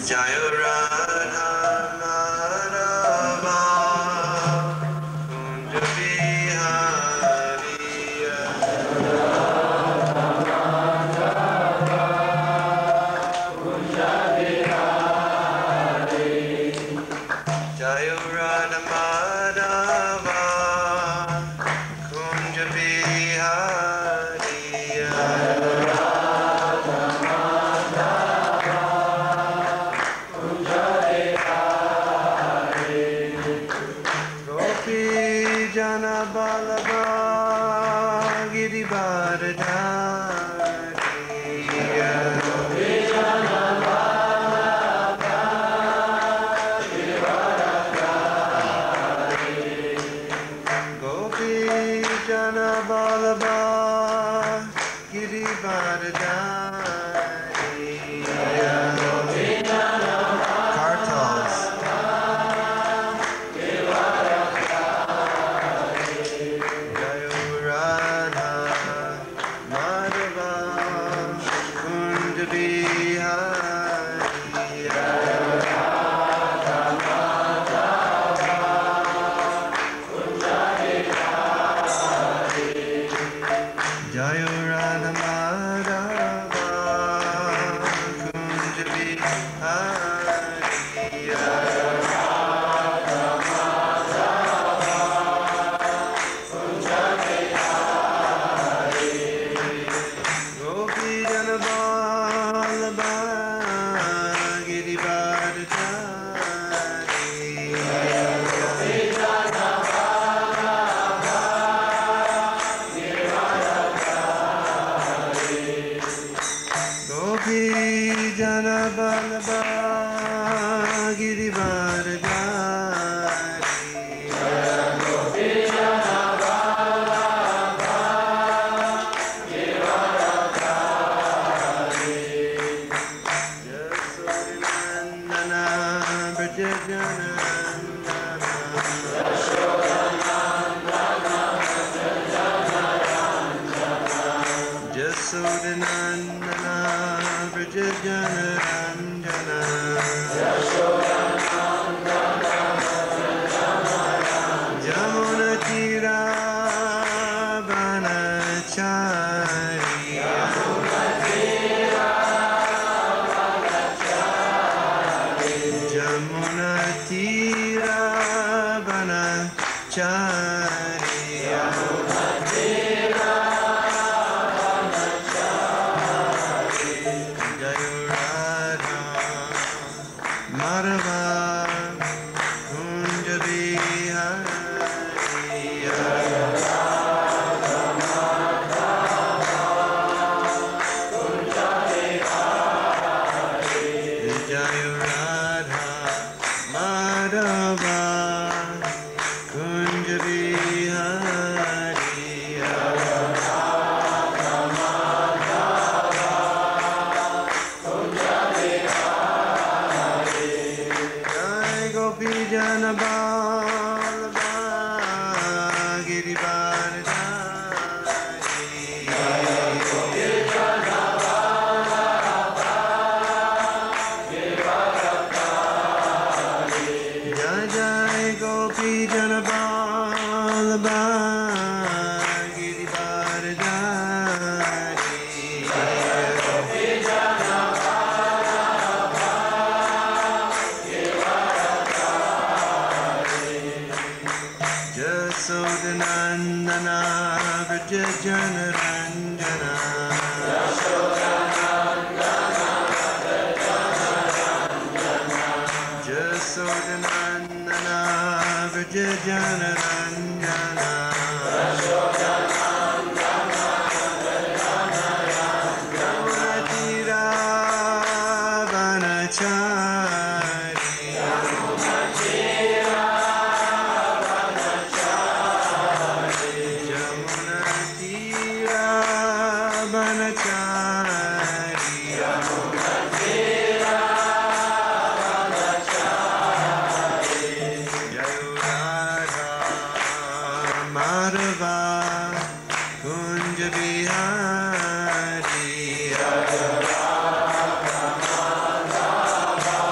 Jaya Radha Madhava Kunja Bihari Jaya Radha Madhava Kunja Bihari Gopi Jana Balaba Kartals. Jaya Radha Madhava Kunja Bihari Jaya Radha Madhava Kunja Bihari Gopi Jana Vallabha Jasodhanandana Vrajajana Ranjana Jamuna Tira Vanachari Jamuna Tira Vanachari Jaya Radha Madhava Kunja Bihari Jaya Radha Madhava Kunja Bihari Jai Gopi Jana Vallabha Jai Jai Gopi Jana Vallabha Jasodhanandana Vrajajana Ranjana Jasodhanandana Vrajajana Ranjana Yamunatira Vanachari Yamunatira Vanachari Jaya Radha Madhava Kunja Bihari Jaya Radha Madhava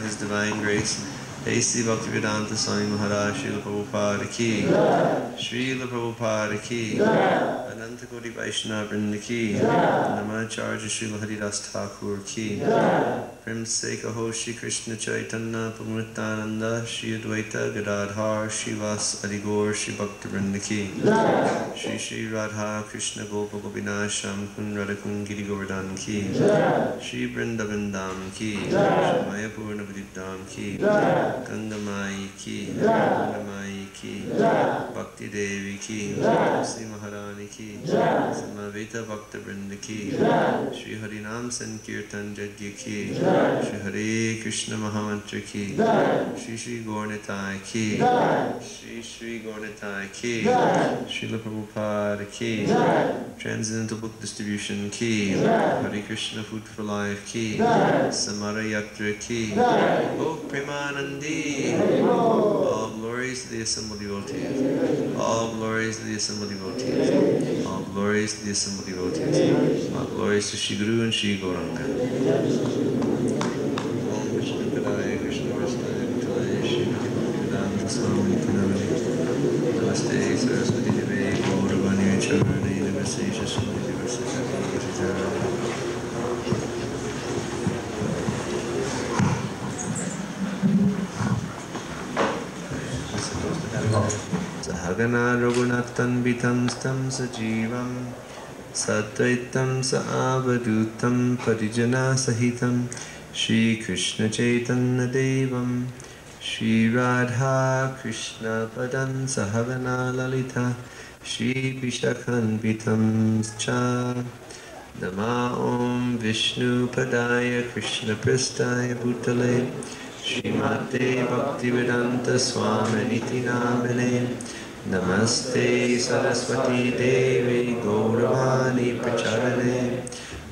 His Divine Grace, A.C. Bhaktivedanta Swami Maharaj, Srila Prabhupada ki, Srila Prabhupada ki, Ananta Koti Vaishnava Vrinda ki, Namacharya Srila Haridas Thakur ki, Prem Se Kaho Shri Krishna Chaitanya Prabhupada Shri Advaita Gadadhar Shivas Adigor Shri Bhakti Vrinda ki, Shri Shri Radha Krishna Gopa Gopinath Sham Kun Radhakun Giri Govardhan ki, Shri Vrindavan Dham ki, Shri Mayapurna Vididham ki, Ganga Mai ki, Ganga Mai ki, Bhakti Devi ki, Sri Maharani ki, Samaveta Bhakta Vrinda ki, Shri Harinam Sankirtan Jagya ki, Shri Hare Krishna Mahamantra ki, Shri Shri Gaurnitai ki, Shri Shri Gaurnitai ki, Srila Prabhupada ki, Transcendental Book Distribution ki, Hare Krishna Food for Life ki, Samara Yatra ki, O Premanandi, all glories to the assembled devotees, all glories to the assembled devotees, all glories to the assembled devotees, all glories to Shri Guru and Shri Gauranga. Om Krishna Kadaya Krishna Vasudaya Bhutaya Shri Bhakti Swami Namaste Saraswati Deve Gauravani Charani Namaste Shaswati Namaste Sahagana Raghunathan Vitam Stam Sajivam Satvaitam Saavadutam Parijana Sahitam Shri Krishna Chaitanya Devam Shri Radha Krishna Padan Sahavana Lalita Shri Vishakhan Vitam Cha Nama Om Vishnu Padaya Krishna Pristaya Bhutale Srimate Bhaktivedanta Swami Niti Namane Namaste Saraswati Devi Gauravani Pracharane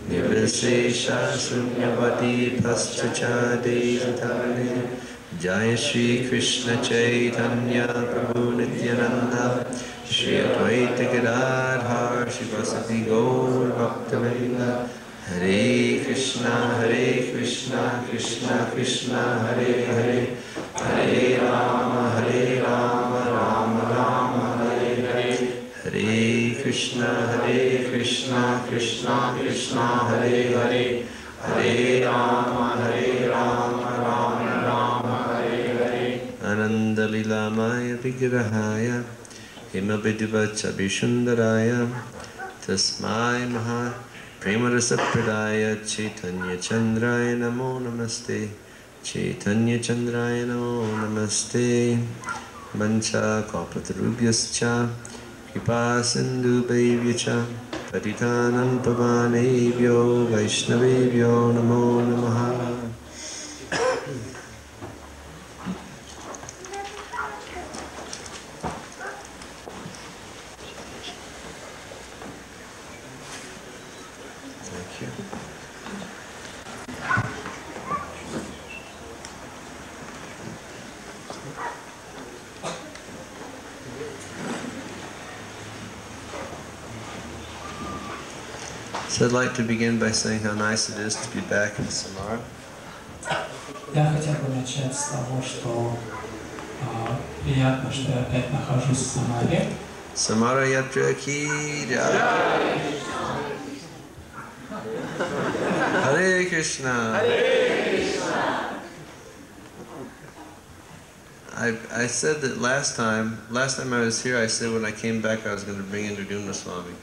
Nirvishesha Shunyavati Paschacha Devatane Jaya Shri Krishna Chaitanya Prabhu Nityananda Shri Advaita Gadadhar Shivasati Gaur Bhaktivinoda Hare Krishna Krishna Krishna Hare Hare Hare Rama Rama Rama Hare Hare Hare Krishna Krishna Krishna Hare Hare Hare Rama Rama Hare Hare Ananda Lila Maya Vigrahaya Himabhidivacha Vishundaraya Tasmai Maha Premarasa Pradaya Chaitanya Chandraya Namo Namaste Chaitanya Chandraya Namo Namaste Mancha Kalpatarubhyascha Kripa Sindhu Bhaivyacha Patitanam Pavanebhyo Vaishnavebhyo Namo Namaha. Thank you. So I'd like to begin by saying how nice it is to be back in Samara. Я хотел бы начать с того, что приятно, что я опять нахожусь в Самаре. Samara Yatra Ki Jai. Hare Krishna. I said that last time I was here, I said when I came back I was going to bring in Govinda Swami.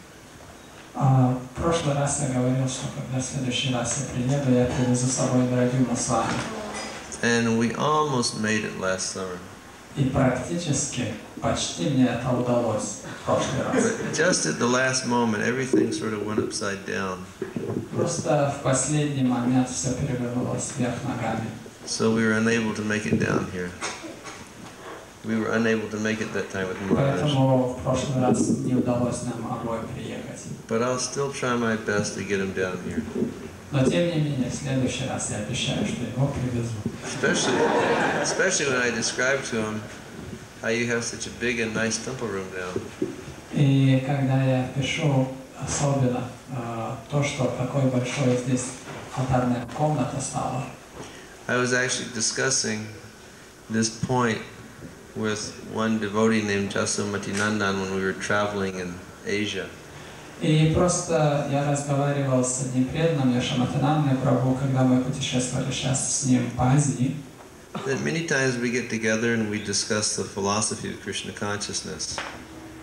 В прошлый раз я говорил, что когда в следующий раз я приеду, я привезу с собой Бхагавад-гите Свами. And we almost made it last summer. И практически, почти мне это удалось в прошлый раз. But just at the last moment, everything sort of went upside down. Просто в последний момент все перевернулось вверх ногами. So we were unable to make it down here. We were unable to make it that time with Maharaj. Поэтому в прошлый раз не удалось нам обоим приехать. But I'll still try my best to get him down here. Но тем не менее, в следующий раз я обещаю, что его привезу. Especially when I described to him how you have such a big and nice temple room down. И когда я пишу особенно то, что такой большой здесь алтарная комната стала. I was actually discussing this point with one devotee named Jasumati Nandan when we were traveling in Asia. И просто я разговаривал с одним преданным, Яшаматанандой Прабху, когда мы путешествовали сейчас с ним по Азии. That many times we get together and we discuss the philosophy of Krishna consciousness.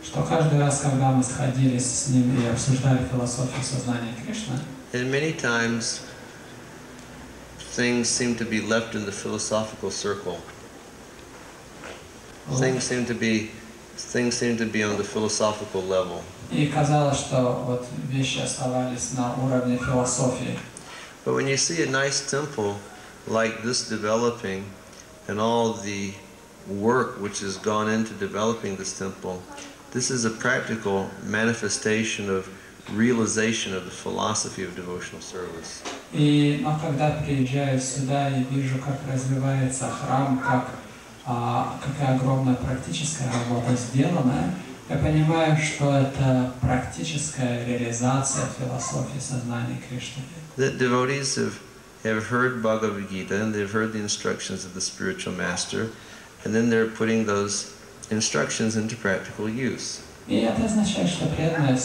Что каждый раз, когда мы сходились с ним и обсуждали философию сознания Кришны, And many times things seem to be left in the philosophical circle. Things seem to be on the philosophical level. и казалось, что вот вещи оставались на уровне философии. But when you see a nice temple like this developing and all the work which has gone into developing this temple, this is a practical manifestation of realization of the philosophy of devotional service. Но когда приезжаю сюда и вижу, как развивается храм, какая огромная практическая работа сделана, я понимаю, что это практическая реализация философии сознания Кришны. The devotees have heard Bhagavad-gite and they've heard the instructions of the spiritual master, and then they're putting those instructions into practical use. И это означает, что преданные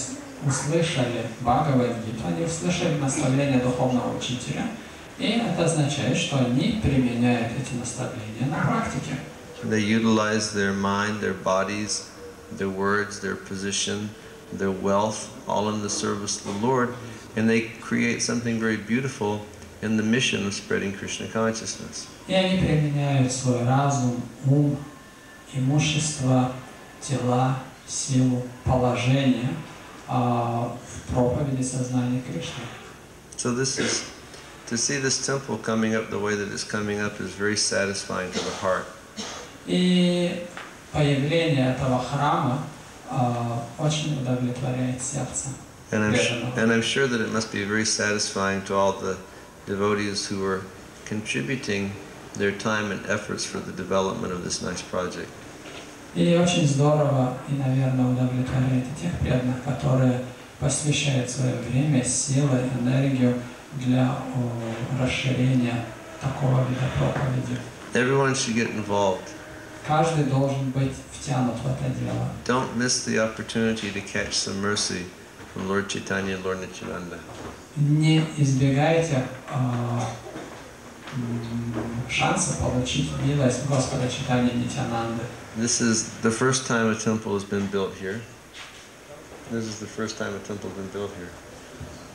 услышали Бхагавад-гиту, они услышали наставления духовного учителя, и это означает, что они применяют эти наставления на практике. They utilize their mind, their bodies, their words, their position, their wealth, all in the service of the Lord, and they create something very beautiful in the mission of spreading Krishna consciousness. И они применяют свой разум, ум, имущество, тела, силу, положение в проповеди сознания Кришны. So this is, to see this temple coming up the way that it's coming up is very satisfying to the heart. И появление этого храма очень удовлетворяет сердце. And I'm sure that it must be very satisfying to all the devotees who are contributing their time and efforts for the development of this nice project. И очень здорово и, наверное, удовлетворяет и тех преданных, которые посвящают свое время, силы, энергию для расширения такого вида проповеди. Everyone should get involved. Каждый должен быть втянут в это дело. Don't miss the opportunity to catch some mercy from Lord Chaitanya and Lord Nityananda. Не избегайте шанса получить милость Господа Чайтаньи и Нитьянанды. This is the first time a temple has been built here. This is the first time a temple has been built here.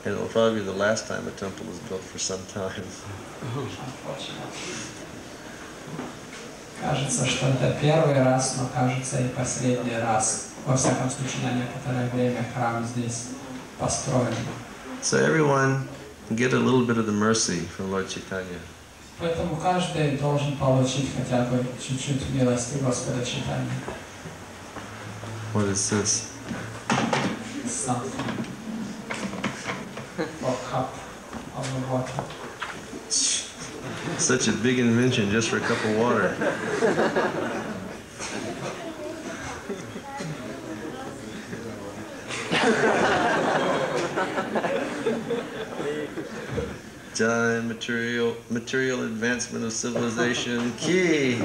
And it will probably be the last time a temple is built for some time. Кажется, что это первый раз, но кажется и последний раз. Во всяком случае, на некоторое время храм здесь построен. So everyone can get a little bit of the mercy from Lord Chaitanya. Поэтому каждый должен получить хотя бы чуть-чуть милости Господа Чайтаньи. What is this? Something. Or cup of water. Such a big invention just for a cup of water. Jai, material advancement of civilization, key.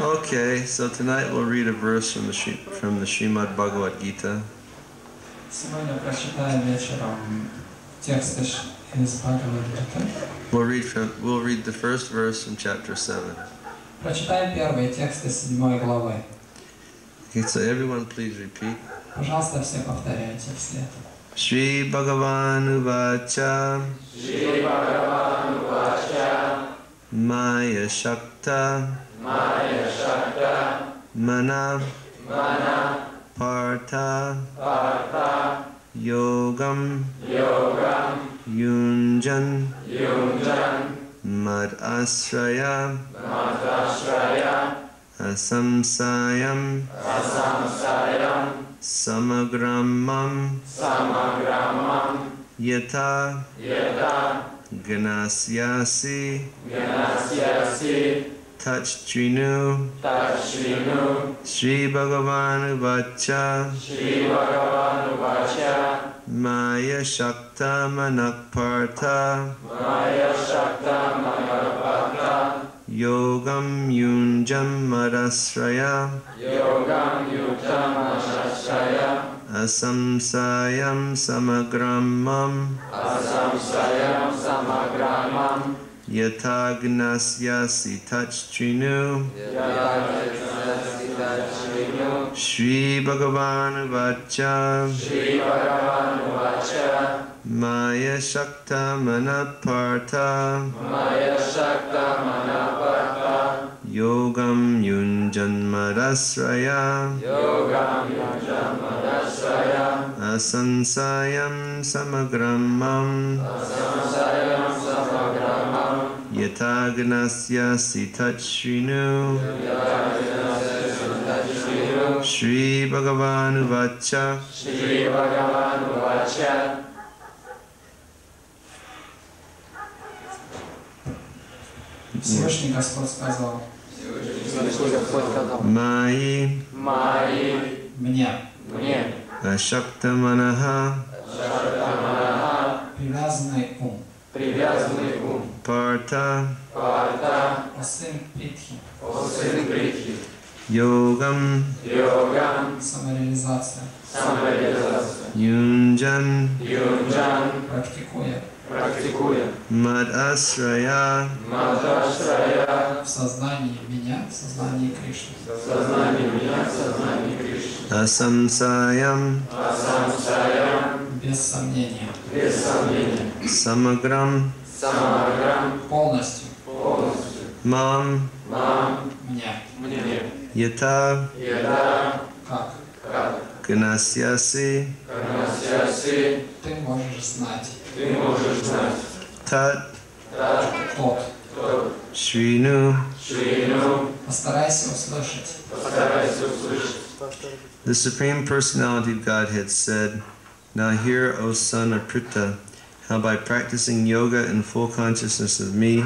Okay, so tonight we'll read a verse from the Srimad Bhagavad-gite. Сегодня прочитаем вечером текст из Бхагавад-гите. We'll read the first verse from chapter 7. Прочитаем первый текст из 7 главы. Okay, so everyone please repeat. Пожалуйста, все повторяйте вслед. Shri Bhagavan Uvacha Shri Bhagavan Uvacha Maya Shakta Mana Partha Yogam Yunjan Mad Asraya Asamsayam Samagramam Yata Ganasyasi Tachtrinu Shri Bhagavan Uvacha Maya Shakta Manakpartha Yogam Yunjam Madasraya Asamsayam Samagramam Yatagnasyasi Tachtrinu Shri Bhagavan Uvacha Maya Shakta Manapartha Yogam Yunjan Madasraya Asansayam Samagramam Yatagnasyasi Tachrinu Shri Bhagavan Uvacha Всевышний Господь сказал: Mai мне Ashakta Manaha привязанный ум, Partha о сын Притхи, Yogam самореализация, Yunjan, практикуя Madasraya, в сознании меня, в сознании Кришны, Asamsayam, без сомнения, Samagram, полностью, Mam, мне, Yata, как Ganasyasi, ты можешь знать, Tat, тот, Shrinu. постарайся услышать. The Supreme Personality of Godhead said, "Now hear, O son of Pritha, how by practicing yoga in full consciousness of me,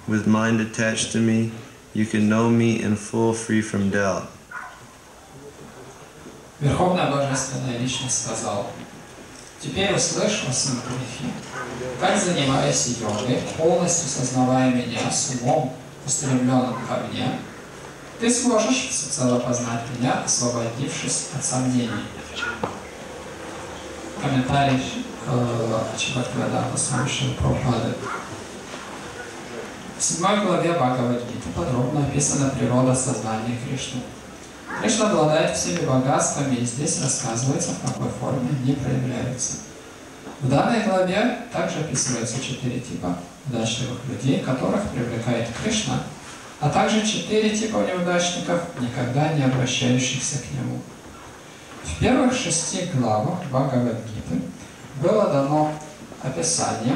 with mind attached to me, you can know me in full, free from doubt." Верховная Божественная Личность сказала: теперь услышь, о сын Притхи, как, занимаясь йогой, полностью сознавая меня с умом, устремленным ко мне, ты сможешь всецело познать меня, освободившись от сомнений. Комментарий Бхагавад-гите Свами Прабхупады. В 7 главе Бхагавад-гите подробно описана природа сознания Кришны. Кришна обладает всеми богатствами, и здесь рассказывается, в какой форме они проявляются. В данной главе также описываются 4 типа удачливых людей, которых привлекает Кришна, а также 4 типа неудачников, никогда не обращающихся к Нему. В первых 6 главах Бхагавад-гиты было дано описание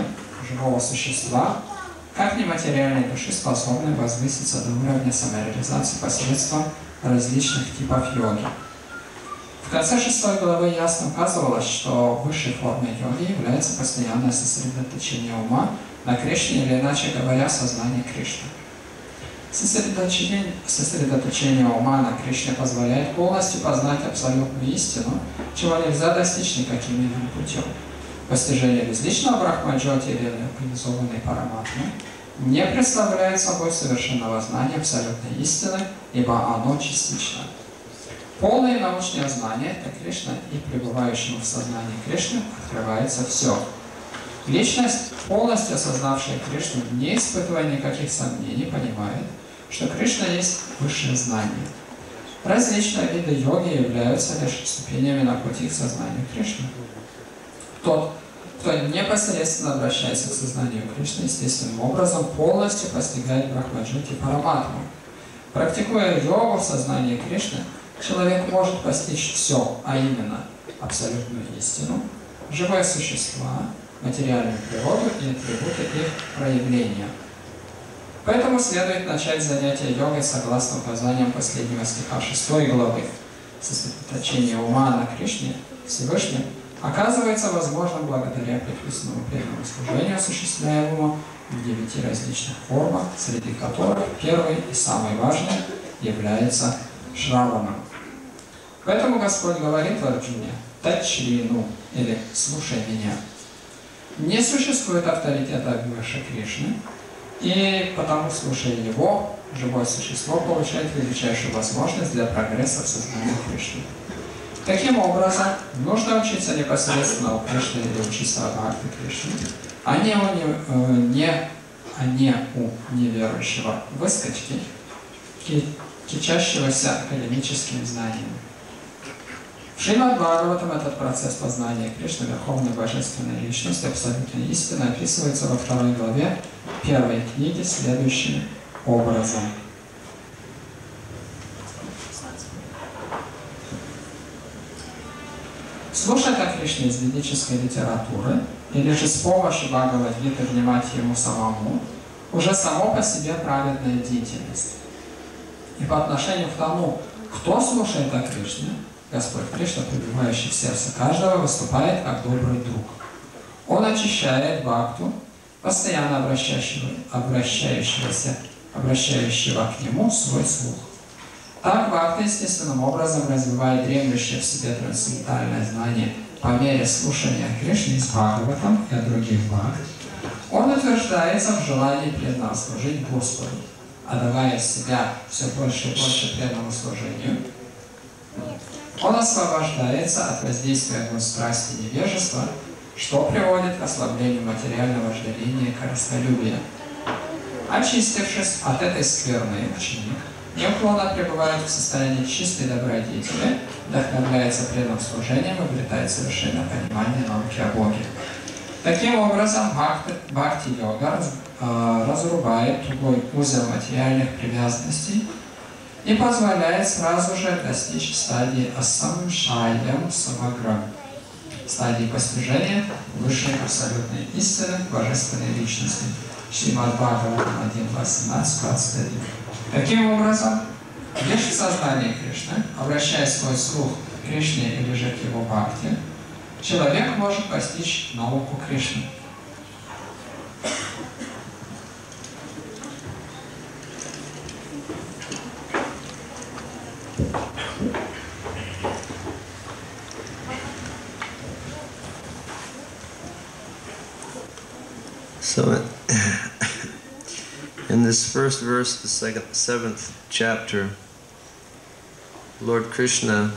живого существа, как нематериальной души, способной возвыситься до уровня самореализации посредством различных типов йоги. В конце 6 главы ясно указывалось, что высшей формой йоги является постоянное сосредоточение ума на Кришне, или, иначе говоря, сознание Кришны. Сосредоточение ума на Кришне позволяет полностью познать абсолютную истину, чего нельзя достичь никаким иным путем. Постижение безличного брахмаджоти или организованной параматмы не представляет собой совершенного знания абсолютной истины, ибо оно частично. Полное научное знание – это Кришна, и пребывающему в сознании Кришны открывается все. Личность, полностью осознавшая Кришну, не испытывая никаких сомнений, понимает, что Кришна есть высшее знание. Различные виды йоги являются лишь ступенями на пути к сознанию Кришны. Тот, кто непосредственно обращается к сознанию Кришны, естественным образом полностью постигает брахмаджоти параматму. Практикуя йогу в сознании Кришны, человек может постичь все, а именно абсолютную истину, живые существа, материальную природу и атрибуты их проявления. Поэтому следует начать занятие йогой согласно указаниям последнего стиха 6 главы. Сосредоточение ума на Кришне, Всевышнем, оказывается возможным благодаря предписанному преданному служению, осуществляемому в 9 различных формах, среди которых первый и самый важный является шраваном. Поэтому Господь говорит Арджуне: «Тачрину», или «слушай меня». Не существует авторитета выше Кришны, и потому, слушая Его, живое существо получает величайшую возможность для прогресса в сознании Кришны. Таким образом, нужно учиться непосредственно у Кришны или учиться о Бхакти Кришны, а не у неверующего выскочки, кичащегося академическим знанием. В Шримад Бхагаватам этот процесс познания Кришны, Верховной Божественной Личности, абсолютной истины, описывается во 2 главе 1 книги следующим образом. Слушать о Кришне из ведической литературы или же с помощью Бхагавад-гиты внимать ему самому уже само по себе праведная деятельность. И по отношению к тому, кто слушает о Кришне, Господь Кришна, пребывающий в сердце каждого, выступает как добрый друг. Он очищает бхакту, постоянно обращающего к нему свой слух. Так бхакта естественным образом развивает дремлющее в себе трансцендентальное знание по мере слушания Кришны из Бхагаватам и от других бхакт. Он утверждается в желании преданно служить Господу, отдавая себя все больше и больше преданному служению. Он освобождается от воздействия страсти и невежества, что приводит к ослаблению материального вожделения и корыстолюбия. Очистившись от этой скверны, ученик неуклонно пребывает в состоянии чистой добродетели, вдохновляется преданным служением и обретает совершенное понимание науки о Боге. Таким образом, бхакти-йога разрубает тугой узел материальных привязанностей и позволяет сразу же достичь стадии асамшаям самагра, стадии постижения высшей абсолютной истины Божественной Личности. Шримад Бхагаватам 1.18-21. Таким образом, лишь в сознании Кришны, обращая свой слух к Кришне или же к его бхакти, человек может постичь науку Кришны. So, in this first verse, the seventh chapter, Lord Krishna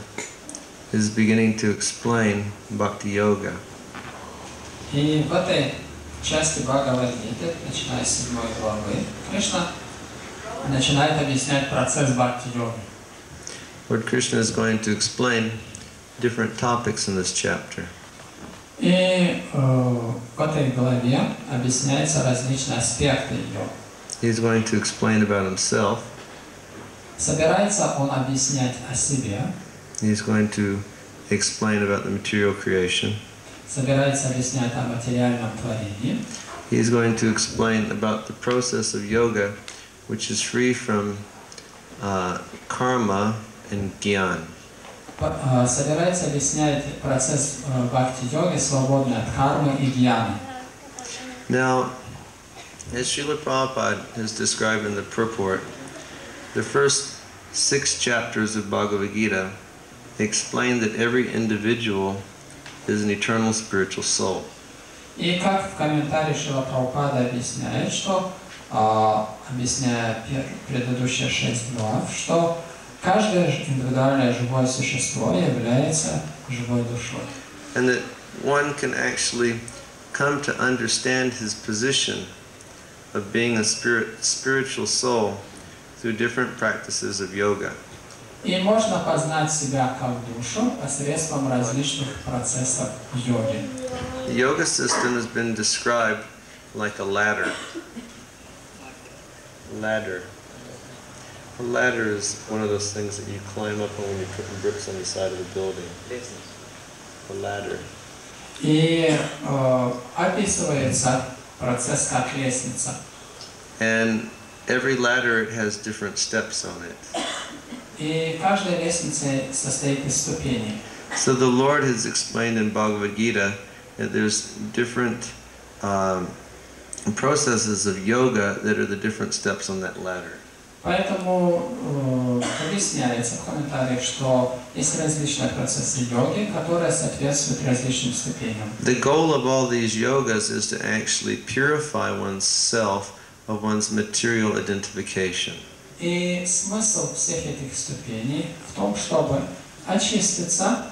is beginning to explain Bhakti Yoga. И в этой части Бхагавад-гите, начиная с 7 главы, Кришна начинает объяснять процесс бхакти-йоги. Lord Krishna is going to explain different topics in this chapter. И в этой главе объясняются различные аспекты ее. He's going to explain about himself. Собирается он объяснять о себе. He's going to explain about the material creation. Собирается объяснять о материальном творении. He's going to explain about the process of yoga, which is free from karma and gyan. Собирается объяснять процесс бхакти-йоги, свободный от кармы и гьяны. Now, as Srila Prabhupada has described in the purport, the first 6 chapters of Bhagavad-gite explain that every individual is an eternal spiritual soul. И как в комментарии Шрила Прабхупада объясняет, что, объясняя предыдущие 6 глав, что каждое индивидуальное живое существо является живой душой. And that one can actually come to understand his position of being a spiritual soul through different practices of yoga. И можно познать себя как душу посредством различных процессов йоги. The yoga system has been described like a ladder. A ladder is one of those things that you climb up on when you're putting bricks on the side of the building. A ladder. И описывается процесс как лестница. And every ladder, it has different steps on it. И каждая лестница состоит из ступеней. So the Lord has explained in Bhagavad-gite that there's different processes of yoga that are the different steps on that ladder. Поэтому объясняется в комментариях, что есть различные процессы йоги, которые соответствуют различным ступеням. The goal of all these yogas is to actually purify oneself of one's material identification. И смысл всех этих ступеней в том, чтобы очиститься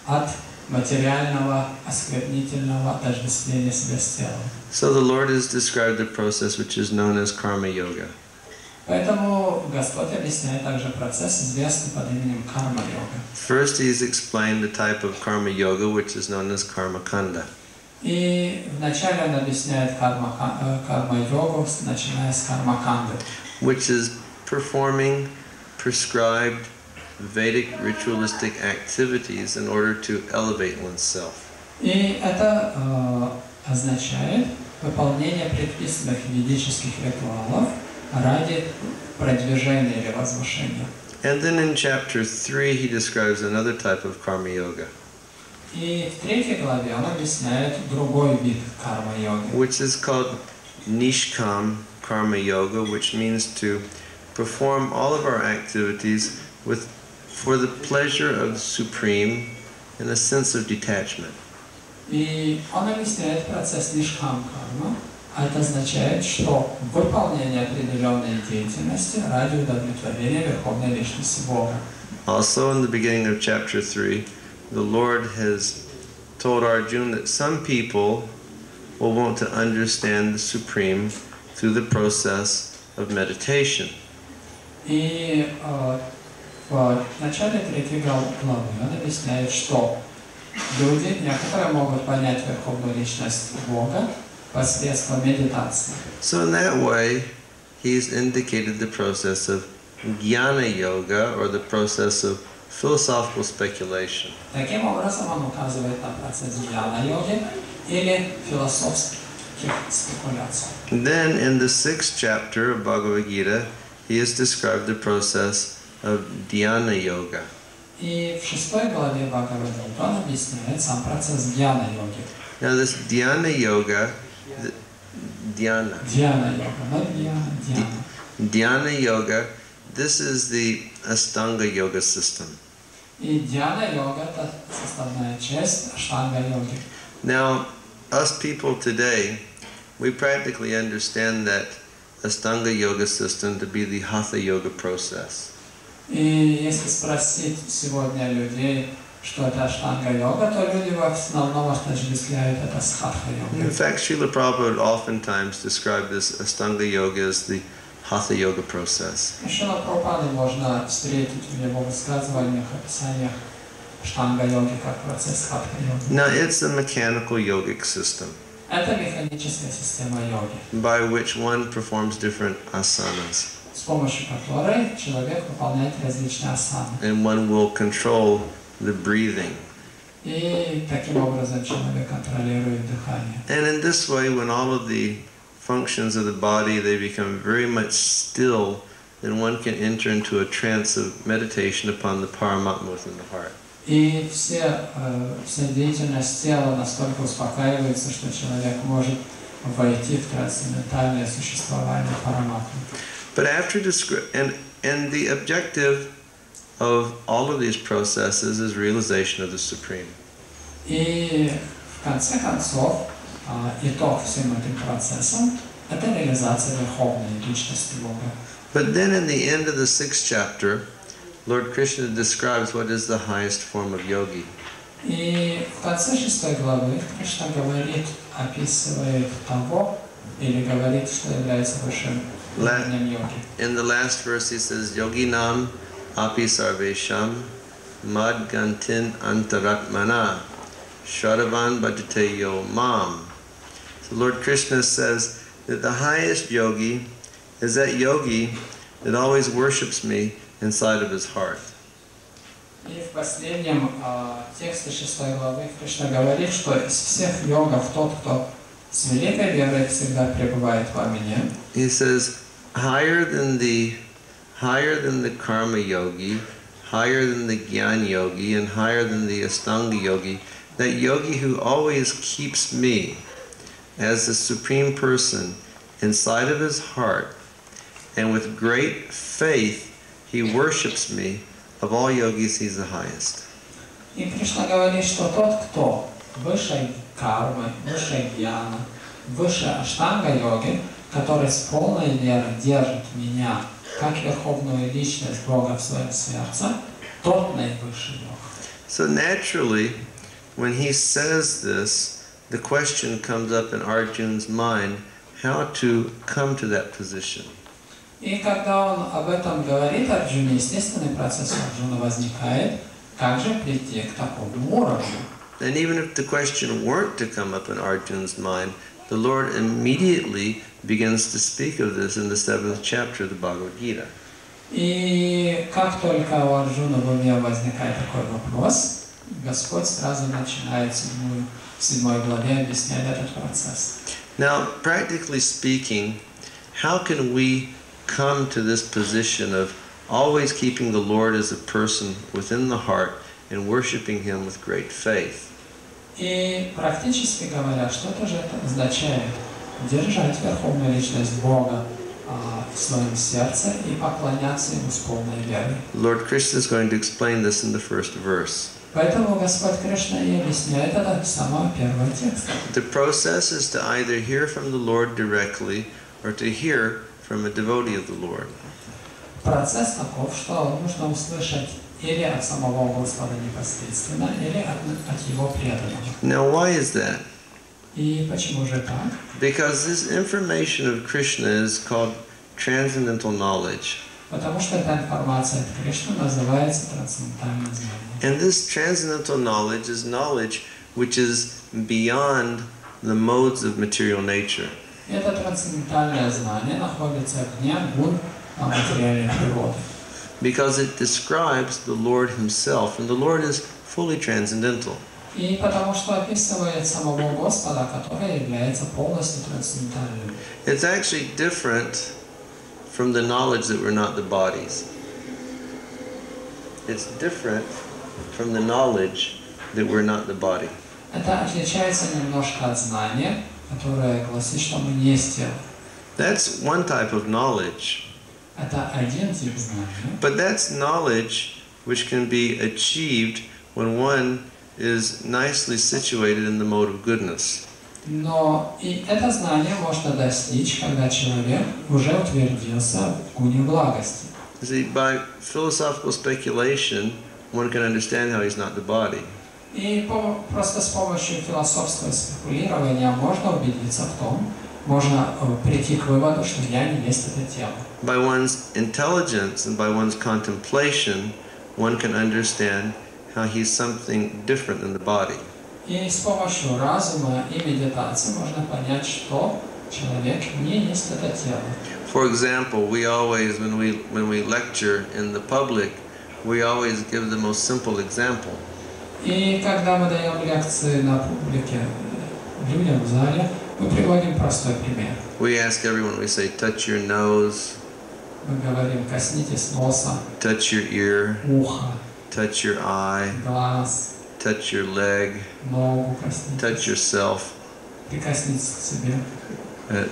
от материального, осквернительного отождествления себя с телом. So the Lord has described the process which is known as karma yoga. Поэтому Господь объясняет также процесс, известный под именем карма-йога. First, He's explained the type of karma yoga which is known as karma kanda. И вначале он объясняет карма-йогу, начиная с карма-канды, which is performing prescribed Vedic ritualistic activities in order to elevate oneself. И это означает выполнение предписанных ведических ритуалов ради продвижения или возвышения. And then in chapter 3 he describes another type of karma yoga. И в 3 главе он объясняет другой вид карма-йоги, which is called Nishkam Karma Yoga, which means to perform all of our activities for the pleasure of the Supreme and a sense of detachment. И он объясняет процесс нишкам-карма, а это означает, что выполнение определенной деятельности ради удовлетворения Верховной Личности Бога. Also in the beginning of chapter 3, the Lord has told Arjuna that some people will want to understand the Supreme through the process of meditation. И в начале 3 главы он объясняет, что люди, некоторые могут понять Верховную Личность Бога посредством медитации. So in that way, he's indicated the process of Jnana Yoga, or the process of philosophical speculation. Таким образом, он указывает на процесс дьяна-йоги или философских спекуляций. Then in the 6th chapter of Bhagavad-gite, he has described the process of Dhyana Yoga. И в 6 главе Бхагавад-гите он объясняет сам процесс дьяна-йоги. Now this Dhyana Yoga, Dhyana Yoga, this is the Ashtanga Yoga system. И дьяна-йога – это составная часть аштанга-йоги. Now, us people today, we practically understand that Ashtanga Yoga system to be the Hatha Yoga process. И если спросить сегодня людей, что это аштанга-йога, то люди в основном отождествляют это с хатха-йогой. In fact, Srila Prabhupada oftentimes described this Ashtanga Yoga as the Hatha Yoga process. Шрила Прабхупаду можно встретить в его высказываниях, описаниях аштанга-йоги как процесс хатха-йоги. Now, it's a mechanical yogic system Это механическая система йоги, by which one performs different asanas, с помощью которой человек выполняет различные асаны. and one will control the breathing. И таким образом человек контролирует дыхание. And in this way, when all of the functions of the body, they become very much still, then one can enter into a trance of meditation upon the Paramatma within the heart. И вся деятельность тела настолько успокаивается, что человек может войти в трансцендентальное существование Параматмы. But after and the objective of all of these processes is realization of the Supreme. И в конце концов, итог всем этим процессам – это реализация Верховной Личности Бога. But then in the end of the 6th chapter, Lord Krishna describes what is the highest form of yogi. И в конце 6 главы Кришна говорит, описывает того, или говорит, что является высшим уровнем йоги. In the last verse he says, Yoginam api sarvesham mad gantin antaratmana sharavan bhajate yo mam. So Lord Krishna says that the highest yogi is that yogi that always worships me inside of his heart. И в последнем тексте 6 главы Кришна говорит, что из всех йогов тот, кто с великой верой всегда пребывает во мне. He says, higher than the karma yogi, higher than the jnana yogi, and higher than the ashtanga yogi, that yogi who always keeps me as the supreme person inside of his heart, and with great faith he worships me. Of all yogis, he's the highest. И Кришна говорит, что тот, кто выше кармы, выше гьяна, выше аштанга-йоги, который с полной верой держит меня как верховную личность Бога в своем сердце, тот наивысший йог. So naturally, when he says this, the question comes up in Arjuna's mind, how to come to that position. И когда он об этом говорит Арджуне, естественный процесс Арджуна возникает, как же прийти к такому уровню. And even if the question weren't to come up in Arjuna's mind, the Lord immediately begins to speak of this in the 7th chapter of the Bhagavad-gite. И как только у Арджуна в уме возникает такой вопрос, Господь сразу начинает в 7 главе объяснять этот процесс. Now, practically speaking, how can we come to this position of always keeping the Lord as a person within the heart and worshiping Him with great faith? И практически говоря, что же это означает? Держать Верховную Личность Бога в своем сердце и поклоняться Ему с полной верой. Lord Krishna is going to explain this in the first verse. Поэтому Господь Кришна и объясняет это с самого первого текста. The process is to either hear from the Lord directly or to hear from a devotee of the Lord. Процесс таков, что нужно услышать или от самого Господа непосредственно, или от Его преданного. Now, why is that? И почему же так? Because this information of Krishna is called transcendental knowledge. Потому что эта информация от Кришны называется трансцендентальное знание. And this transcendental knowledge is knowledge which is beyond the modes of material nature. Это трансцендентальное знание находится вне гун материальной природы. Because it describes the Lord Himself, and the Lord is fully transcendental. И потому что описывает самого Господа, который является полностью трансцендентальным. It's actually different from the knowledge that we're not the bodies. It's different from the knowledge that we're not the body. Это отличается немножко от знания, которое гласит, что мы не есть тело. That's one type of knowledge. Это один тип знания. But that's knowledge which can be achieved when one is nicely situated in the mode of goodness. Но и это знание можно достичь, когда человек уже утвердился в гуне благости. You see, by philosophical speculation, one can understand how he's not the body. И просто с помощью философского спекулирования можно убедиться в том, можно прийти к выводу, что я не есть это тело. By one's intelligence and by one's contemplation, one can understand how he's something different than the body. И с помощью разума и медитации можно понять, что человек не есть это тело. For example, we always, when we lecture in the public, we always give the most simple example. И когда мы даем лекции на публике, людям в зале, мы приводим простой пример. We ask everyone, we say, touch your nose, Мы говорим, коснитесь носа, touch your ear, уха, touch your eye, глаз, touch your leg, ногу touch коснитесь, yourself. прикоснитесь к себе.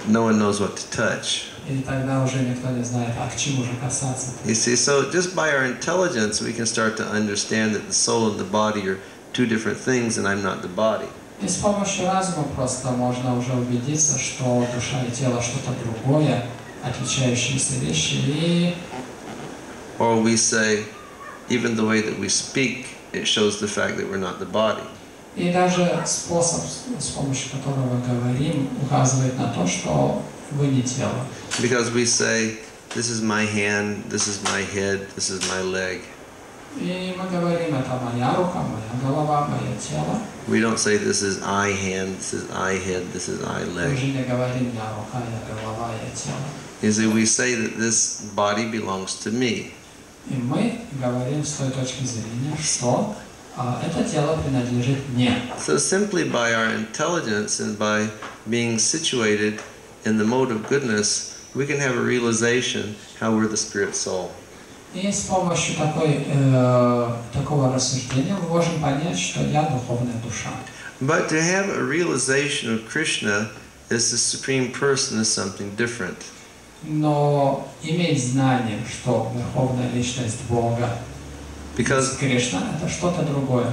No one knows what to touch. И тогда уже никто не знает, а к чему же касаться. You see, so just by our intelligence, we can start to understand that the soul and the body are two different things, and I'm not the body. И с помощью разума просто можно уже убедиться, что душа и тело что-то другое, отличающиеся вещи. И Or we say, even the way that we speak, it shows the fact that we're not the body. И даже способ, с помощью которого говорим, указывает на то, что вы не тело. Because we say, this is my hand, this is my head, this is my leg. И мы говорим, это моя рука, моя голова, мое тело. We don't say, this is I hand, this is I head, this is I Мы leg. же не говорим, я рука, я голова, я тело. You see, we say that this body belongs to me. И мы говорим с той точки зрения, что это тело принадлежит мне. So simply by our intelligence and by being situated in the mode of goodness, we can have a realization how we're the spirit soul. И с помощью такого рассуждения мы можем понять, что я духовная душа. But to have a realization of Krishna as the Supreme Person is something different. Но иметь знание, что Верховная Личность Бога, Кришна, это что-то другое.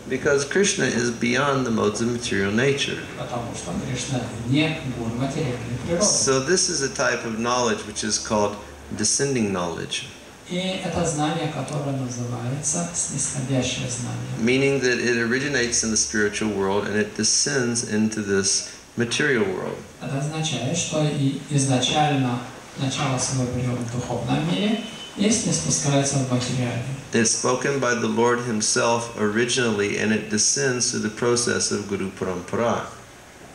Because Krishna is beyond the modes of material nature. Потому что Кришна вне гун материальной природы. So this is a type of knowledge which is called descending knowledge. И это знание, которое называется снисходящее знание. Meaning that it originates in the spiritual world and it descends into this material world. Это означает, что изначально начало свое берет в духовном мире, если спускается в материальный. It's spoken by the Lord Himself originally, and it descends through the process of Guru Parampara.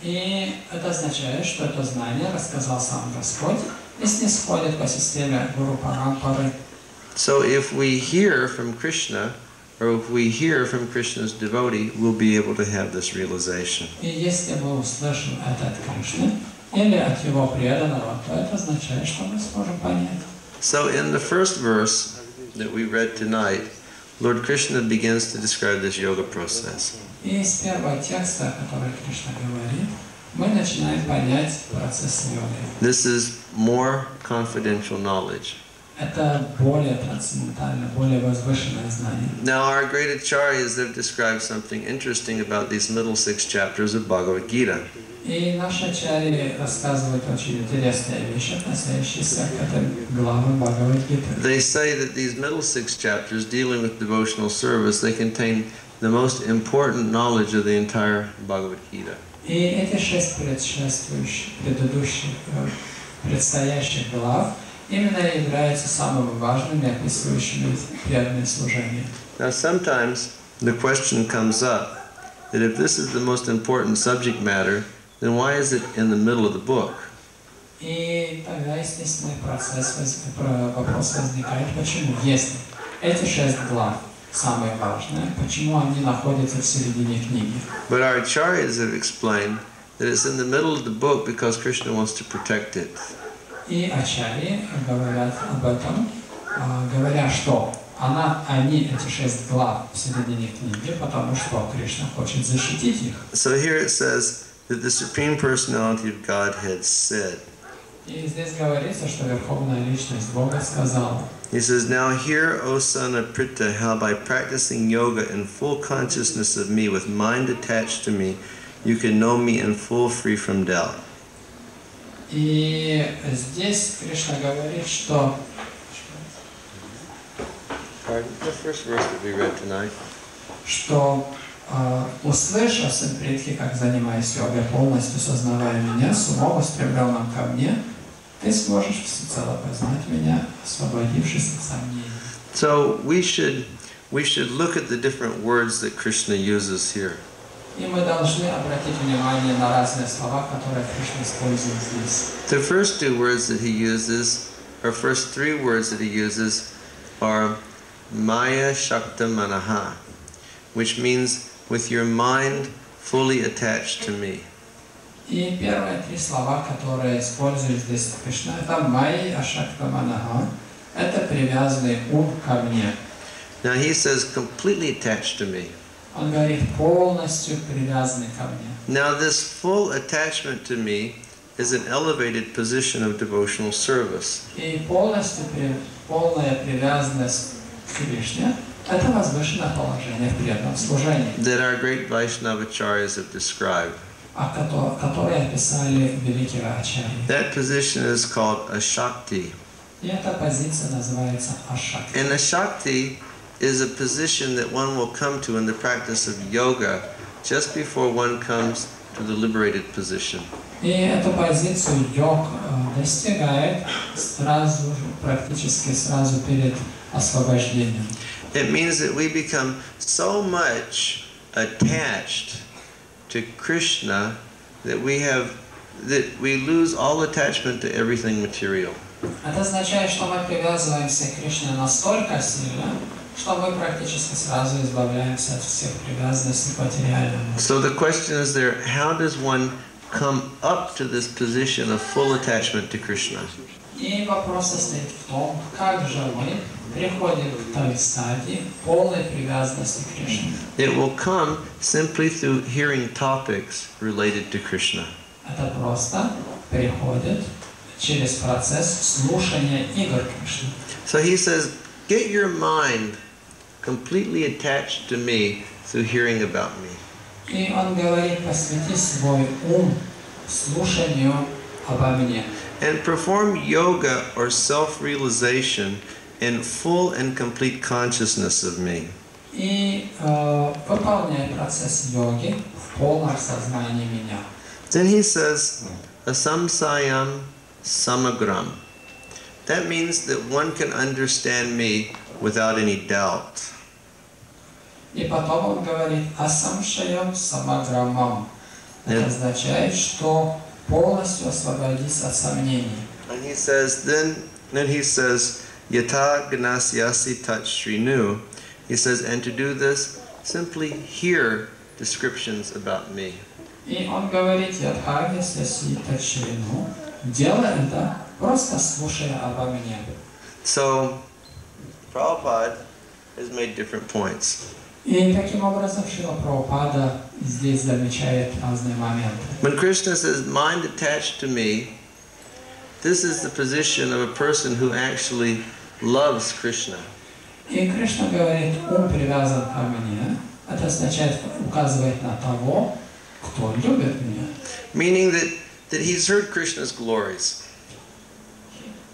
И это означает, что это знание рассказал сам Господь и снисходит по системе Гуру Парампары. So if we hear from Krishna, or if we hear from Krishna's devotee, we'll be able to have this realization. И если мы услышим это от Кришны или от его преданного, то это означает, что мы сможем понять. So in the first verse that we read tonight, Lord Krishna begins to describe this yoga process. И с первого текста, который Кришна говорит, мы начинаем понять процесс йоги. This is more confidential knowledge. Это более трансцендентальное, более возвышенное знание. Now our great acharyas have described something interesting about these middle 6 chapters of Bhagavad-gite. И наши ачарьи рассказывают очень интересные вещи, относящиеся к этим главам Бхагавад-гиты. They say that these middle 6 chapters dealing with devotional service, they contain the most important knowledge of the entire Bhagavad-gita. И эти 6 предстоящих глав именно являются самыми важными, описывающими преданное служение. Now sometimes the question comes up that if this is the most important subject matter, then why is it in the middle of the book? И тогда естественный вопрос возникает, почему, если эти 6 глав самые важные, почему они находятся в середине книги? But our acharyas have explained that it's in the middle of the book because Krishna wants to protect it. И ачарьи говорят об этом, говоря, что они, эти 6 глав в середине книги, потому что Кришна хочет защитить их. So here it says that the Supreme Personality of Godhead said. И здесь говорится, что Верховная Личность Бога сказала. He says, now hear, O son of Pritha, how by practicing yoga in full consciousness of me, with mind attached to me, you can know me in full, free from doubt. И здесь Кришна говорит, что The first verse that we read tonight. Что услышав, сын Притхи, как занимаясь йогой, полностью сознавая меня, с умом устремленным ко мне, ты сможешь всецело познать меня, освободившись от сомнений. So we should look at the different words that Krishna uses here. И мы должны обратить внимание на разные слова, которые Кришна использует здесь. The first 2 words that he uses, or first 3 words that he uses, are Maya Shakta Manaha, which means with your mind fully attached to me. И первые 3 слова, которые использует здесь Кришна, это Майя Шакта Манага, это привязанный ум ко мне. Now he says completely attached to me. Он говорит полностью привязанный ко мне. Now this full attachment to me is an elevated position of devotional service. И полная привязанность к Кришне – это возвышенное положение в преданном служении, That our great Vaishnava acharyas have described. которые описали великие ачарьи. That position is called a Shakti. И эта позиция называется ашакти. And a Shakti is a position that one will come to in the practice of yoga just before one comes to the liberated position. И эту позицию йог достигает практически сразу перед освобождением. It means that we become so much attached to Krishna that we lose all attachment to everything material. Это означает, что мы привязываемся к Кришне настолько сильно, что мы практически сразу избавляемся от всех привязанностей к материальному. So the question is there, how does one come up to this position of full attachment to Krishna? И вопрос состоит в том, как же мы приходим к той стадии полной привязанности к Кришне. It will come simply through hearing topics related to Krishna. Это просто приходит через процесс слушания игр Кришны. So he says, get your mind completely attached to me through hearing about me. И он говорит, посвяти свой ум слушанию обо мне. And perform yoga or self-realization in full and complete consciousness of me. И выполняй процесс йоги в полном сознании меня. Then he says, asamsayam samagram. That means that one can understand me without any doubt. И потом он говорит асамшаям самаграмам. Это означает, что полностью освободиться от сомнений. And he says, then he says, yata ganasyasi tat shrinu. He says, and to do this, simply hear descriptions about me. И он говорит, ятхаги сяси тачрину. Делай это, просто слушая обо мне. So, Prabhupada has made different points. И таким образом Шрила Прабхупада здесь замечает разные моменты. When Krishna says, mind attached to me, this is the position of a person who actually loves Krishna. И Кришна говорит, ум привязан ко мне. Это означает, указывает на того, кто любит меня. Meaning that he's heard Krishna's glories.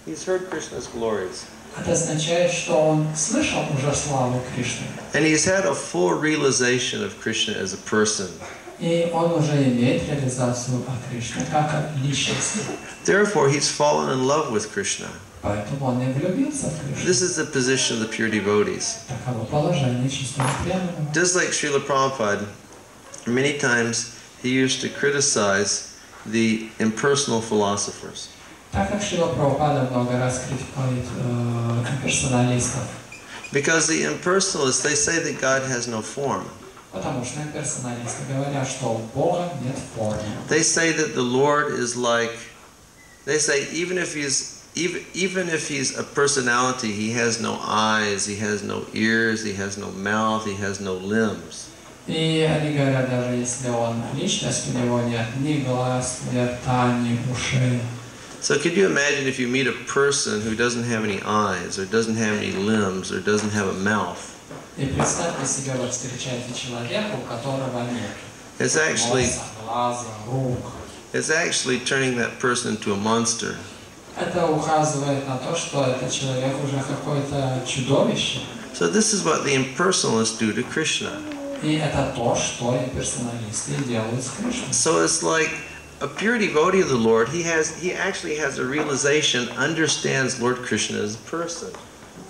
He's heard Krishna's glories. Это означает, что он слышал уже славу Кришны. And he's had a full realization of Krishna as a person. И он уже имеет реализацию о Кришне как о личности. Therefore, he's fallen in love with Krishna. Поэтому он и влюбился в Кришну. This is the position of the pure devotees. Таково положение чистого преданного. Just like Srila Prabhupada, many times he used to criticize the impersonal philosophers. Так как Шрила Прабхупада много раз критикует имперсоналистов. Because the impersonalists, they say that God has no form. Потому что имперсоналисты говорят, что у Бога нет формы. They say that the Lord is like, they say even if he's a personality, he has no eyes, he has no ears, he has no mouth, he has no limbs. И они говорят, даже если он личность, у него нет ни глаз, ни рта, ни ушей. So could you imagine if you meet a person who doesn't have any eyes, or doesn't have any limbs, or doesn't have a mouth? И представьте себе, вы встречаете человека, у которого нет It's actually, носа, глаза, рук. it's actually turning that person into a monster. Это указывает на то, что этот человек уже какое-то чудовище. So this is what the impersonalists do to Krishna. И это то, что имперсоналисты делают с Кришной. So it's like a pure devotee of the Lord, he actually has a realization, understands Lord Krishna as a person.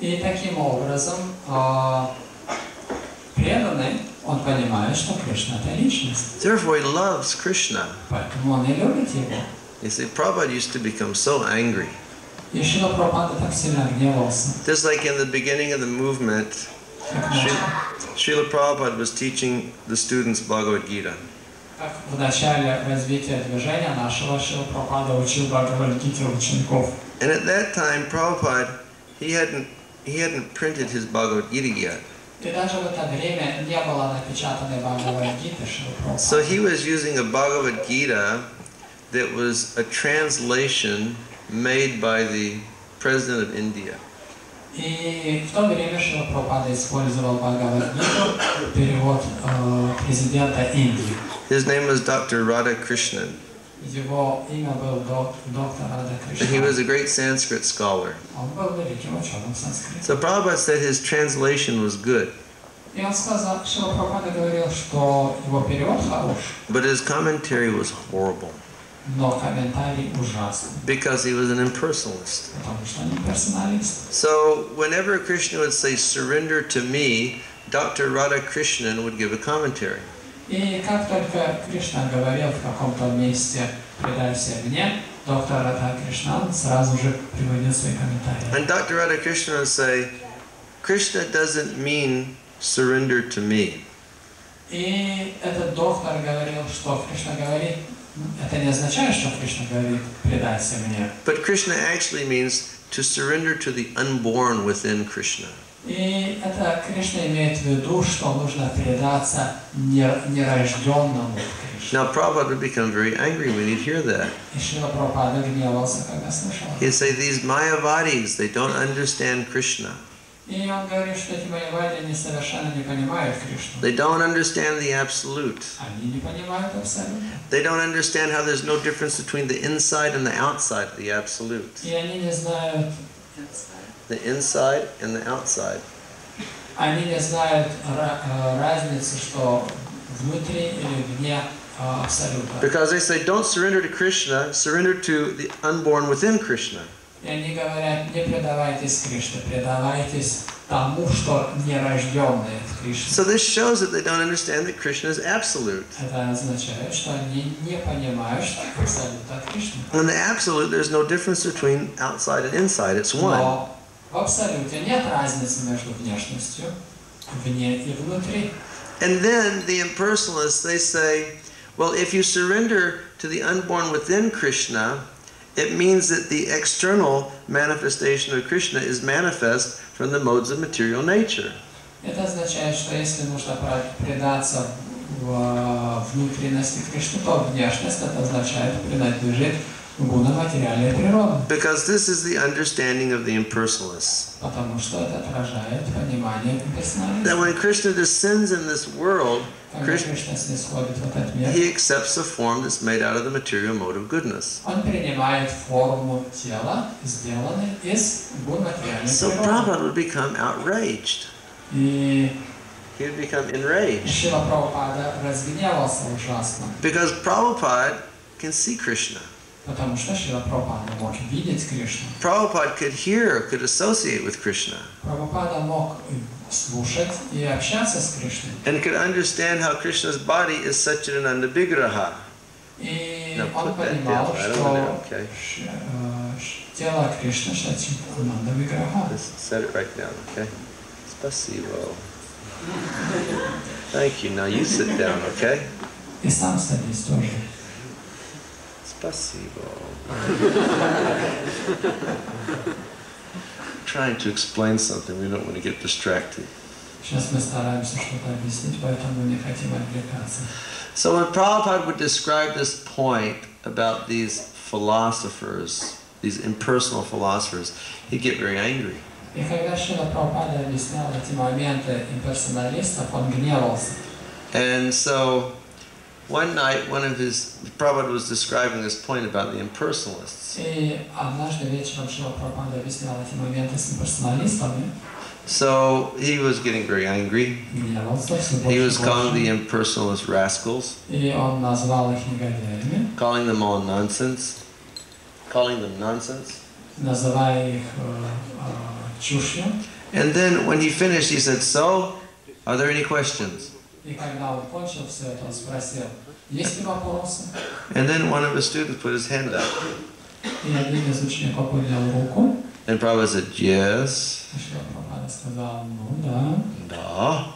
И таким образом преданный, он понимает, что Кришна это личность. Therefore he loves Krishna. Поэтому он и любит его. You see, Prabhupada used to become so angry. И Шрила Прабхупада так сильно гневался. Just like in the beginning of the movement, Srila Prabhupada was teaching the students Bhagavad-gite. Как в начале развития движения нашего Шрила Прабхупада учил Бхагавад-гите учеников. And at that time, Prabhupada, he hadn't printed his Bhagavad-gite yet. И даже в это время не было напечатанной Бхагавад-гиты Шрила Прабхупады. So he was using a Bhagavad-gite that was a translation made by the President of India. И в то время Шрила Прабхупада использовал Бхагавад-гиту, перевод президента Индии. His name was Dr. Radha Krishnan. Его имя был доктор Рада Кришна. He was a great Sanskrit scholar. Он был великим ученым санскрита. So Prabhupada said his translation was good, И он сказал, Шрила Прабхупада говорил, что его перевод хорош, but his commentary was horrible но комментарий ужасный, because he was an impersonalist. потому что он не персоналист. So whenever Krishna would say, "Surrender to me," Dr. Radha Krishnan would give a commentary. И как только Кришна говорил в каком-то месте «предайся мне», доктор Рада Кришнан сразу же приводил свои комментарии. And Dr. Radha Krishnan would say, "Krishna doesn't mean surrender to me. И этот доктор говорил, что Кришна говорит, это не означает, что Кришна говорит «предайся мне». But Krishna actually means to surrender to the unborn within Krishna. И это Кришна имеет в виду, что нужно предаться нерожденному Кришне. Now Prabhupada would become very angry when he'd hear that. И Шрила Прабхупада гневался, когда слышал. He'd say, "These Mayavadis, they don't understand Krishna. И он говорит, что эти майявади они совершенно не понимают Кришну. They don't understand the absolute. Они не понимают абсолютно. They don't understand how there's no difference between the inside and the outside of the absolute. И они не знают The inside and the outside. Они не знают разницы, что внутри или вне абсолюта. Because they say, don't surrender to Krishna, surrender to the unborn within Krishna. И они говорят, не предавайтесь Кришне, предавайтесь тому, что нерожденное в Кришне. So this shows that they don't understand that Krishna is absolute. Это означает, что они не понимают, что абсолют от Кришны. In the absolute, there's no difference between outside and inside. It's one. Но в абсолюте нет разницы между внешностью, вне и внутри. And then the impersonalists, they say, well, if you surrender to the unborn within Krishna, it means that the external manifestation of Krishna is manifest from the modes of material nature. Это означает, что если нужно предаться в внутренности Кришны, то внешность это означает принадлежит гуна материальной природы. Because this is the understanding of the impersonalists. Потому что это отражает понимание имперсонализма. That when Krishna descends in this world, Когда Кришна снисходит в этот мир, he accepts a form that's made out of the material mode of goodness. он принимает форму тела, сделанной из гун материальной So природы. Prabhupada would become outraged. И He would become enraged. Шрила Прабхупада разгневался ужасно, Because Prabhupada can see Krishna. потому что Шрила Прабхупада мог видеть Кришну. Prabhupada could hear, could associate with Krishna. Прабхупада мог слушать и общаться с Кришной. And could understand how Krishna's body is Satchidananda Vigraha. И Now он put that понимал, down. I don't know. что Okay. тело Кришны Саччитананда Виграха. Just set it right down, okay? Spasibo. Thank you. Now you sit down, okay? И сам садись тоже. Spasibo. Trying to explain something, we don't want to get distracted. Сейчас мы стараемся что-то объяснить, поэтому не хотим отвлекаться. So when Prabhupada would describe this point about these philosophers, these impersonal philosophers, he'd get very angry. И когда Шрила Прабхупада объяснял эти моменты имперсоналистов, он гневался. And so one night, Prabhupada was describing this point about the impersonalists. И однажды вечером Шрила Прабхупада объяснял эти моменты с имперсоналистами. So he was getting very angry. Гневался все He was больше и calling the больше. impersonalist rascals, И он назвал их негодяями, calling them all nonsense, calling them nonsense. называя их чушью. And then when he finished, he said, "So, are there any questions?" И когда он кончил все это, он спросил, есть ли вопросы? And then one of his students put his hand up. И один из учеников поднял руку. And Prabhupada said, "Yes." И Шрила Прабхупада сказал, ну да. Da.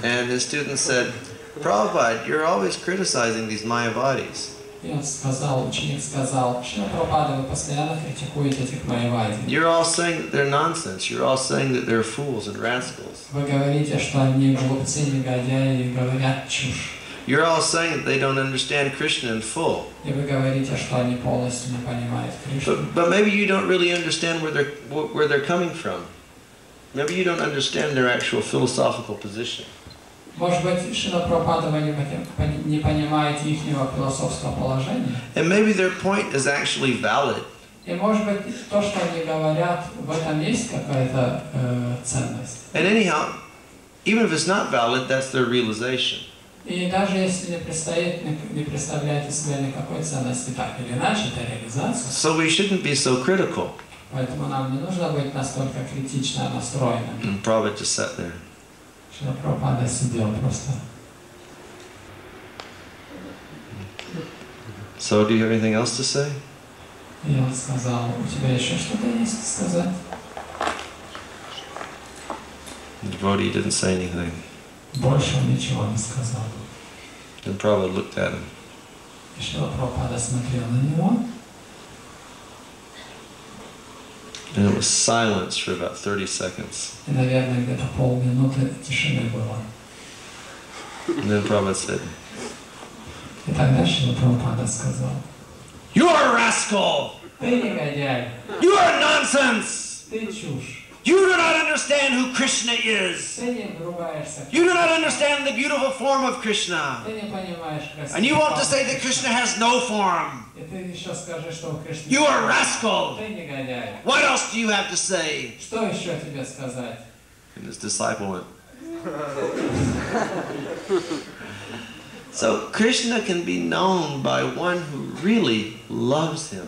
And his student said, "Prabhupada, you're always criticizing these Mayavadis. И он сказал, ученик сказал, Шрила Прабхупада, вы постоянно критикуете этих майявади. You're all saying that they're nonsense. You're all saying that they're fools and rascals. Вы говорите, что они глупцы, негодяи и говорят чушь. You're all saying that they don't understand Krishna in full. И вы говорите, что они полностью не понимают Кришну. But maybe you don't really understand where they're coming from. Maybe you don't understand their actual philosophical position. Может быть, Шрила Прабхупада, вы не понимаете их философского положения. And maybe their point is actually valid. И может быть, то, что они говорят, в этом есть какая-то ценность. And anyhow, even if it's not valid, that's their realization. И даже если не представляете себе никакой ценности, так или иначе, это реализация. So we shouldn't be so critical. Поэтому нам не нужно быть настолько критично настроенными. And Prabhupada just sat there. Шрила Прабхупада сидел просто. So do you have anything else to say? И он сказал, у тебя еще что-то есть сказать? The devotee didn't say anything. Больше он ничего не сказал. Then Prabhupada looked at him. И Шрила Прабхупада смотрел на него. And it was silence for about 30 seconds. И, наверное, где-то полминуты тишины было. And then Prabhupada said, И тогда Шрила Прабхупада сказал, "You are a rascal! ты негодяй, You are nonsense! ты чушь, You do not understand who Krishna is! ты не врубаешься, You do not understand the beautiful form of Krishna! ты не понимаешь And you want to красоты. say that Krishna has no form! И ты еще скажи, что у Кришны You are a rascal! ты негодяй. What else do you have to say?" Что еще тебе сказать? And his disciple went. So Krishna can be known by one who really loves him.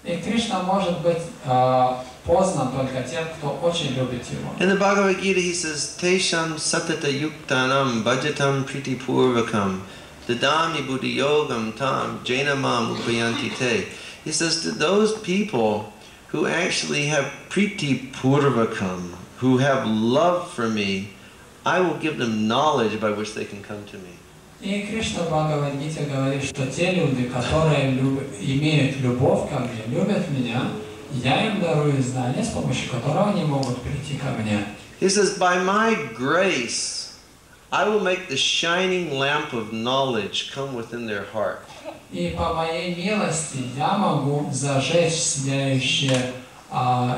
И Кришна может быть познан только тем, кто очень любит его. In the Bhagavad-gite he says, "Tesham satata yuktanam bhajatam priti purvakam dadami buddhi yogam tam jainamam upayanti te." He says to those people who actually have priti purvakam, who have love for me, I will give them knowledge by which they can come to me. И Кришна в Бхагавад-гите говорит, что те люди, которые имеют любовь ко мне, любят меня, я им дарую знания, с помощью которого они могут прийти ко мне. He says, "By my grace, I will make the shining lamp of knowledge come within their heart." И по моей милости я могу зажечь сияющее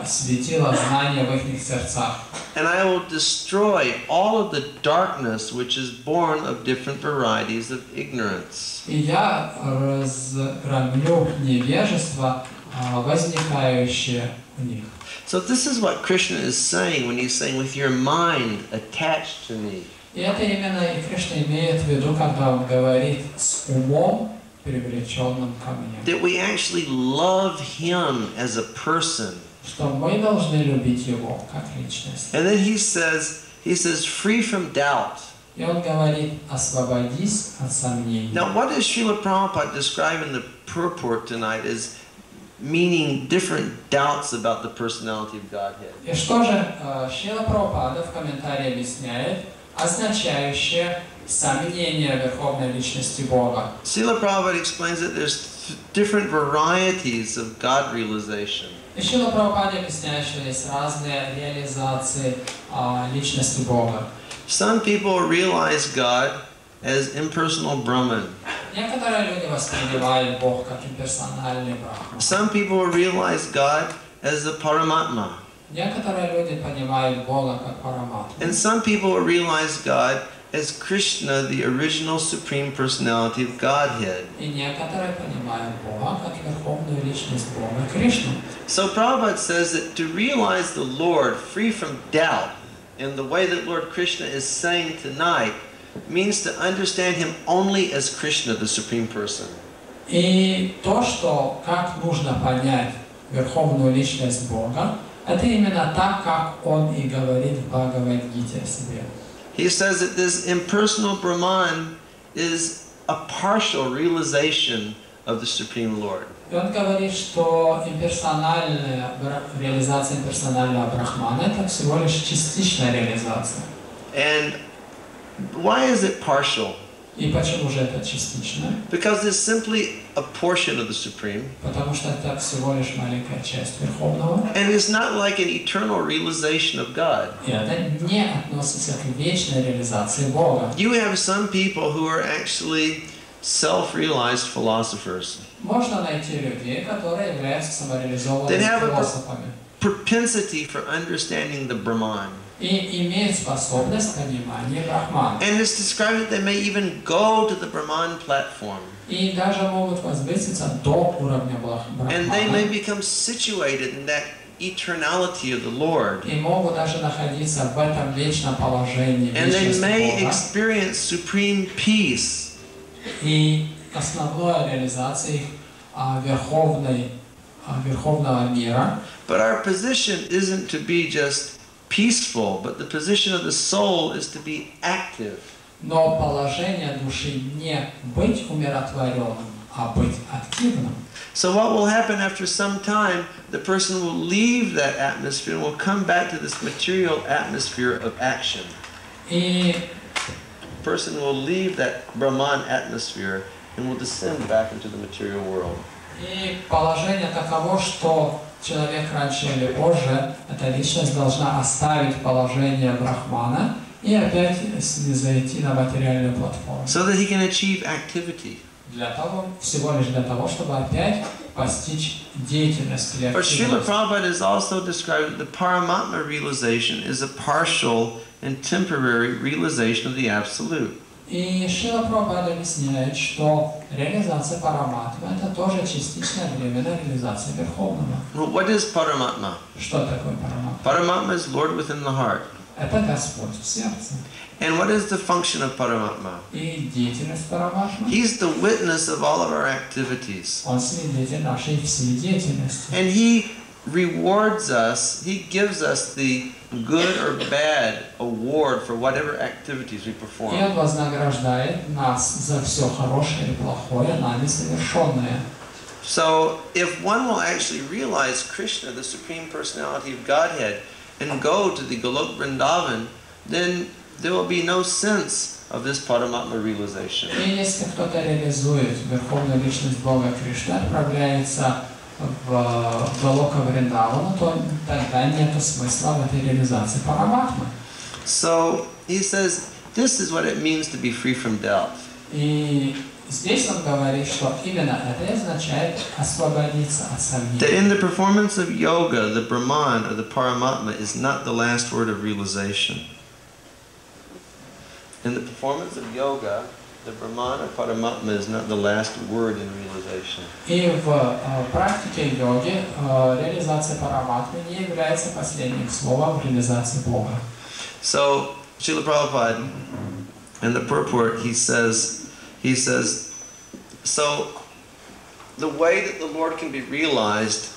светило знания в их сердцах. And I will destroy all of the darkness which is born of different varieties of ignorance. И я разгромлю невежество, возникающее у них. So this is what Krishna is saying when he's saying, with your mind attached to me. И это именно и Кришна имеет в виду, когда он говорит с умом, привлеченным ко мне. That we actually love him as a person. Что мы должны любить его как личность. And then he says free from doubt. И он говорит, освободись от сомнений. Now what does Srila Prabhupada describe in the purport tonight as meaning different doubts about the personality of Godhead? И что же Шрила Прабхупада в комментарии объясняет, означающее сомнение верховной личности Бога? Srila Prabhupada explains that there's different varieties of God realization. И Шрила Прабхупада объясняет, что есть разные реализации личности Бога. Some people realize God as impersonal Brahman. Некоторые люди воспринимают Бога как имперсональный Брахман. Some people realize God as the Paramatma. Некоторые люди понимают Бога как Параматму. And some people realize God as Krishna, the original Supreme Personality of Godhead. И некоторые понимают Бога как верховную личность Бога Кришну. So Prabhupada says that to realize the Lord free from doubt in the way that Lord Krishna is saying tonight means to understand him only as Krishna, the Supreme Person. И то, что как нужно понять верховную личность Бога, это именно так, как он и говорит в Бхагавад-гите о себе. He says that this impersonal Brahman is a partial realization of the Supreme Lord. И он говорит, что реализация имперсонального Брахмана это всего лишь частичная реализация. And why is it partial? И почему же это частично? Because it's simply a portion of the Supreme. Потому что это всего лишь маленькая часть Верховного. And it's not like an eternal realization of God. И это не относится к вечной реализации Бога. You have some people who are actually self-realized philosophers. Можно найти людей, которые являются самореализованными философами. Propensity for understanding the Brahman. И имеют способность понимания Брахмана. And it's described that they may even go to the Brahman platform. И даже могут возвыситься до уровня Брахмана. And they may become situated in that eternality of the Lord. И могут даже находиться в этом вечном положении And they вечности may Бога. experience supreme peace. И основная реализация их верховного мира. But our position isn't to be just peaceful, but the position of the soul is to be active. Но положение души не быть умиротворенным, а быть активным. So what will happen after some time, the person will leave that atmosphere and will come back to this material atmosphere of action. И The person will leave that Brahman atmosphere and will descend back into the material world. И положение таково, что человек раньше или позже, эта личность должна оставить положение Брахмана и опять зайти на материальную платформу. So that he can achieve activity. Всего лишь для того, чтобы опять постичь деятельность или But Srila активность. Prabhupada has also described that the Paramatma realization is a partial and temporary realization of the Absolute. И Шрила Прабхупада объясняет, что реализация Параматмы это тоже частичная временная реализация Верховного. Well, what is Paramatma? Что такое Параматма? Paramatma is Lord within the heart. Это Господь в сердце. And what is the function of Paramatma? И деятельность Параматмы. He's the witness of all of our activities. Он свидетель нашей всей деятельности. And he rewards us, he gives us the good or bad award for whatever activities we И perform. Он вознаграждает нас за все хорошее и плохое, нами совершенное. So if one will actually realize Krishna, the Supreme Personality of Godhead, and go to the Golok Vrindavan, then there will be no sense of this Paramatma realization. И если кто-то реализует Верховную Личность Бога Кришны, отправляется в Голока Вриндавана, то тогда нет смысла в этой реализации Параматмы. So he says, this is what it means to be free from doubt. И здесь он говорит, что именно это означает освободиться от сомнений. That in the performance of yoga, the Brahman or the Paramatma is not the last word of realization. In the performance of yoga, the Brahman or Paramatma is not the last word in realization. И в практике йоги реализация параматмы не является последним словом в реализации Бога. So, Srila Prabhupada, in the purport, he says, so the way that the Lord can be realized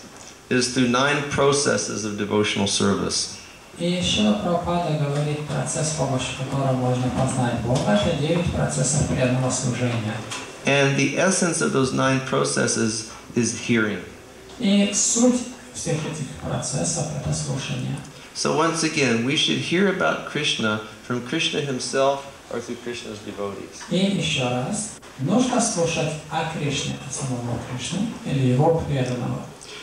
is through 9 processes of devotional service. И Шрила Прабхупада говорит, процесс, с помощью которого можно познать Бога, это 9 процессов преданного служения. And the essence of those 9 processes is hearing. И суть всех этих процессов – это слушание. So once again, we should hear about Krishna from Krishna himself or through Krishna's devotees. И еще раз, нужно слушать о Кришне, от самого Кришны или его преданного.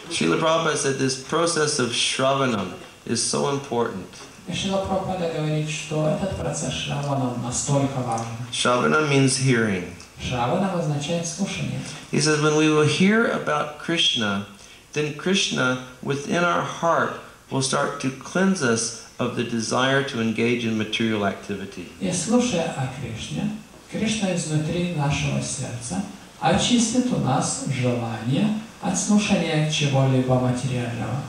Srila Prabhupada said this process of Shravanam is so important. И Шрила Прабхупада говорит, что этот процесс Шраванам настолько важен. Shravana means hearing. Шраванам означает слушание. He says when we will hear about Krishna, then Krishna within our heart will start to cleanse us of the desire to engage in material activity. И слушая о Кришне, Кришна изнутри нашего сердца очистит у нас желание от слушания чего-либо материального.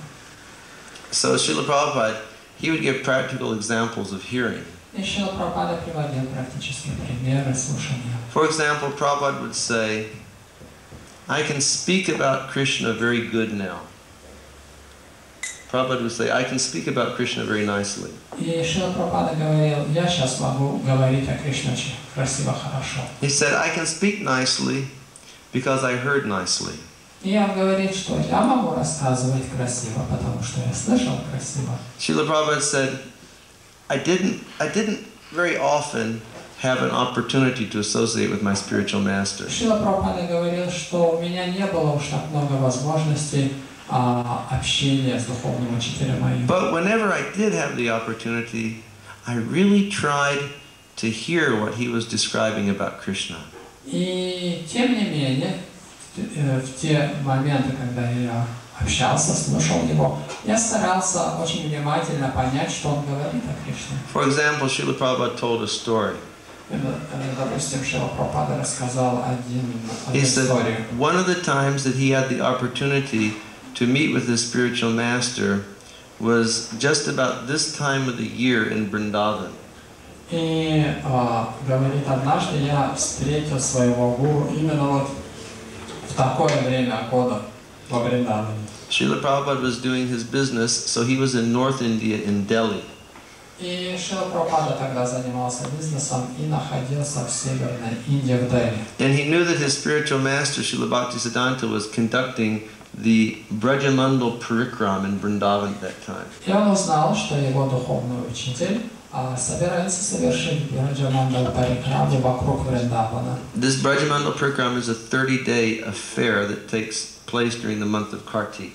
So Srila Prabhupada, he would give practical examples of hearing. И Шрила Прабхупада приводил практические примеры слушания. For example, Prabhupada would say, I can speak about Krishna very good now. Prabhupada would say, I can speak about Krishna very nicely. И Шрила Прабхупада говорил, я сейчас могу говорить о Кришне очень красиво, хорошо. He said, I can speak nicely because I heard nicely. И он говорит, что я могу рассказывать красиво, потому что я слышал красиво. Srila Prabhupada said, I didn't very often have an opportunity to associate with my spiritual master. Шрила Прабхупада говорил, что у меня не было уж так много возможностей общения с духовным учителем моим. But whenever I did have the opportunity, I really tried to hear what he was describing about Krishna. И тем не менее, в те моменты, когда я общался, слушал его, я старался очень внимательно понять, что он говорит о Кришне. For example, Srila Prabhupada told a story. Допустим, Шрила Прабхупада рассказал одну He said историю. one of the times that he had the opportunity to meet with his spiritual master was just about this time of the year in Vrindavan. И говорит, однажды я встретил своего гуру именно вот в такое время года во Вриндаване. Srila Prabhupada was doing his business, so he was in North India in Delhi. И Шрила Прабхупада тогда занимался бизнесом и находился в Северной Индии, в Дели. And he knew that his spiritual master, Srila Bhaktisiddhanta, was conducting the Brajamandal Parikram in Vrindavan at that time. И он узнал, что его духовный учитель собирается совершить Браджамандал Парикраму вокруг Вриндавана. This Brajamandal Parikram is a 30-day affair that takes place during the month of Kartik.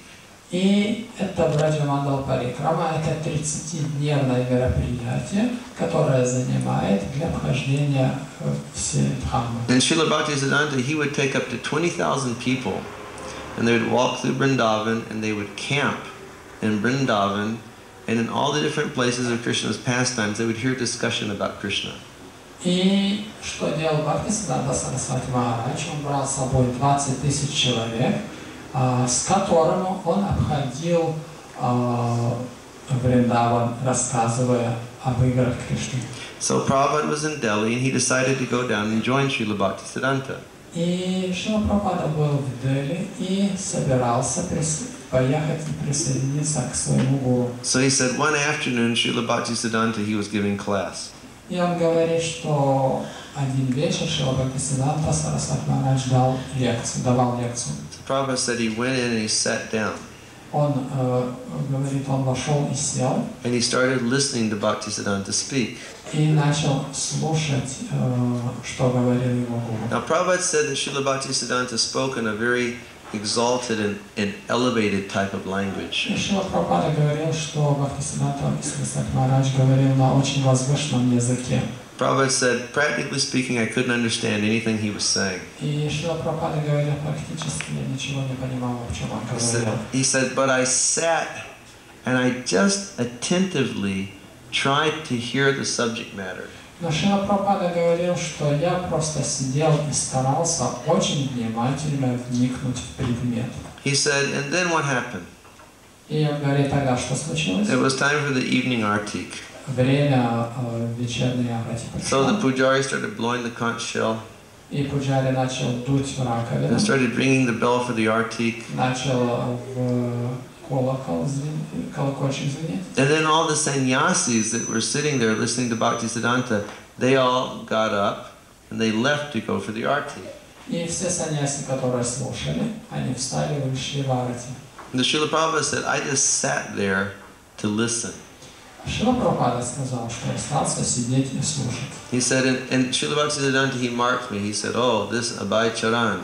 И это Браджамандал Парикрама, это 30-дневное мероприятие, которое занимает для вхождения в все дхаммы. And Srila Bhaktisiddhanta, he would take up to 20,000 people, and they would walk through Vrindavan, and they would camp in Vrindavan, and in all the different places of Krishna's pastimes, they would hear discussion about Krishna. И что делал Бхактисиддханта Сарасвати Махарадж? Он брал с собой 20 тысяч человек, с которым он обходил Вриндаван, рассказывая об играх Кришны. So Prabhupada was in Delhi, and he decided to go down and join Srila Bhaktisiddhanta. И Шрила Прабхупада был в Дели и собирался поехать и присоединиться к своему гуру. So he said one afternoon, Srila Bhaktisiddhanta, he was giving class. И он говорит, что один вечер Шрила Бхактисиддханта Сарасвати Махарадж давал лекцию. Prabhupada said he went in and he sat down. Он говорит, он вошел и сел. And he started listening to Bhaktisiddhanta speak. И начал слушать, что говорил его гуру. Now Prabhupada said that Srila Bhaktisiddhanta spoke in a very exalted and elevated type of language. И Шрила Прабхупада говорил, что Бхактисиддханта Сарасвати Махарадж говорил на очень возвышенном языке. Prabhupada said, practically speaking, I couldn't understand anything he was saying. И Шрила Прабхупада говорил, практически я ничего не понимал, о чем он говорил. He said, but I sat and I just attentively tried to hear the subject matter. Но Шрила Прабхупада говорил, что я просто сидел и старался очень внимательно вникнуть в предмет. He said, and then what happened? И он говорит, тогда что случилось? It was time for the evening artik. Время вечерней арати So the пришло. pujari started blowing the conch shell И пуджари начал дуть в раковину, and started ringing the bell for the artik. начал в колокол, колокольчик звенеть. And then all the sannyasis that were sitting there listening to Bhaktisiddhanta, they all got up and they left to go for the artik. И все саньяси, которые слушали, они встали и вышли в арати. The Srila Prabhupada said, I just sat there to listen. Шрила Прабхупада сказал, что остался сидеть и слушать. He said, and Srila Bhaktisiddhanta, he marked me. He said, oh, this Abhay Charan,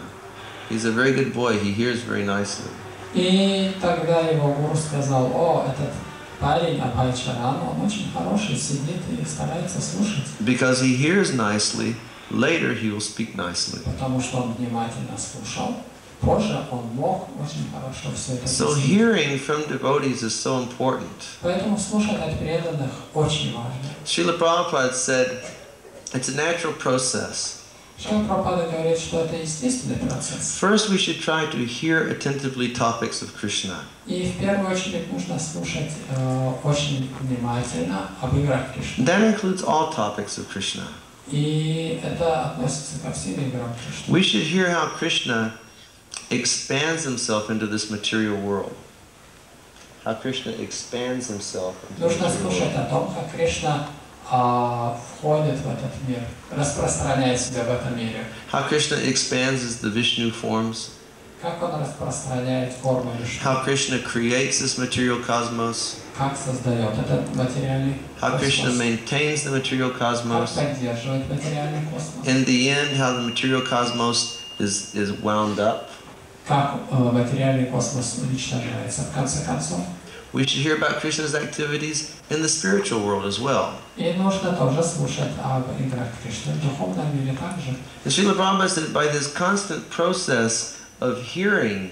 he's a very good boy. He hears very nicely. И тогда его гуру сказал, о, этот парень Абхай Чаран, он очень хороший, сидит и старается слушать. Because he hears nicely, later he will speak nicely. Потому что он внимательно слушал, позже он мог очень хорошо все это So объяснить. hearing from devotees is so important. Поэтому слушать от преданных очень важно. Srila Prabhupada said, it's a natural process. Шрила Прабхупада говорит, что это естественный процесс. First, we should try to hear attentively topics of Krishna. И в первую очередь нужно слушать очень внимательно об играх Кришны. That includes all topics of Krishna. И это относится ко всем играм Кришны. We should hear how Krishna expands himself into this material world. How Krishna expands himself into this Нужно material слушать world. о том, как Кришна входит в этот мир, распространяет себя в этом мире. How Krishna expands the Vishnu forms. Как он распространяет форму Вишну. How Krishna creates this material cosmos. Как создает этот материальный How Krishna космос. maintains the material Как cosmos. поддерживает материальный космос. In the end, how the material cosmos is wound up. Как материальный космос уничтожается в конце концов. We should hear about Krishna's activities in the spiritual world as well. И нужно тоже слушать об играх Кришны в духовном мире также. And Srila Prabhupada said by this constant process of hearing,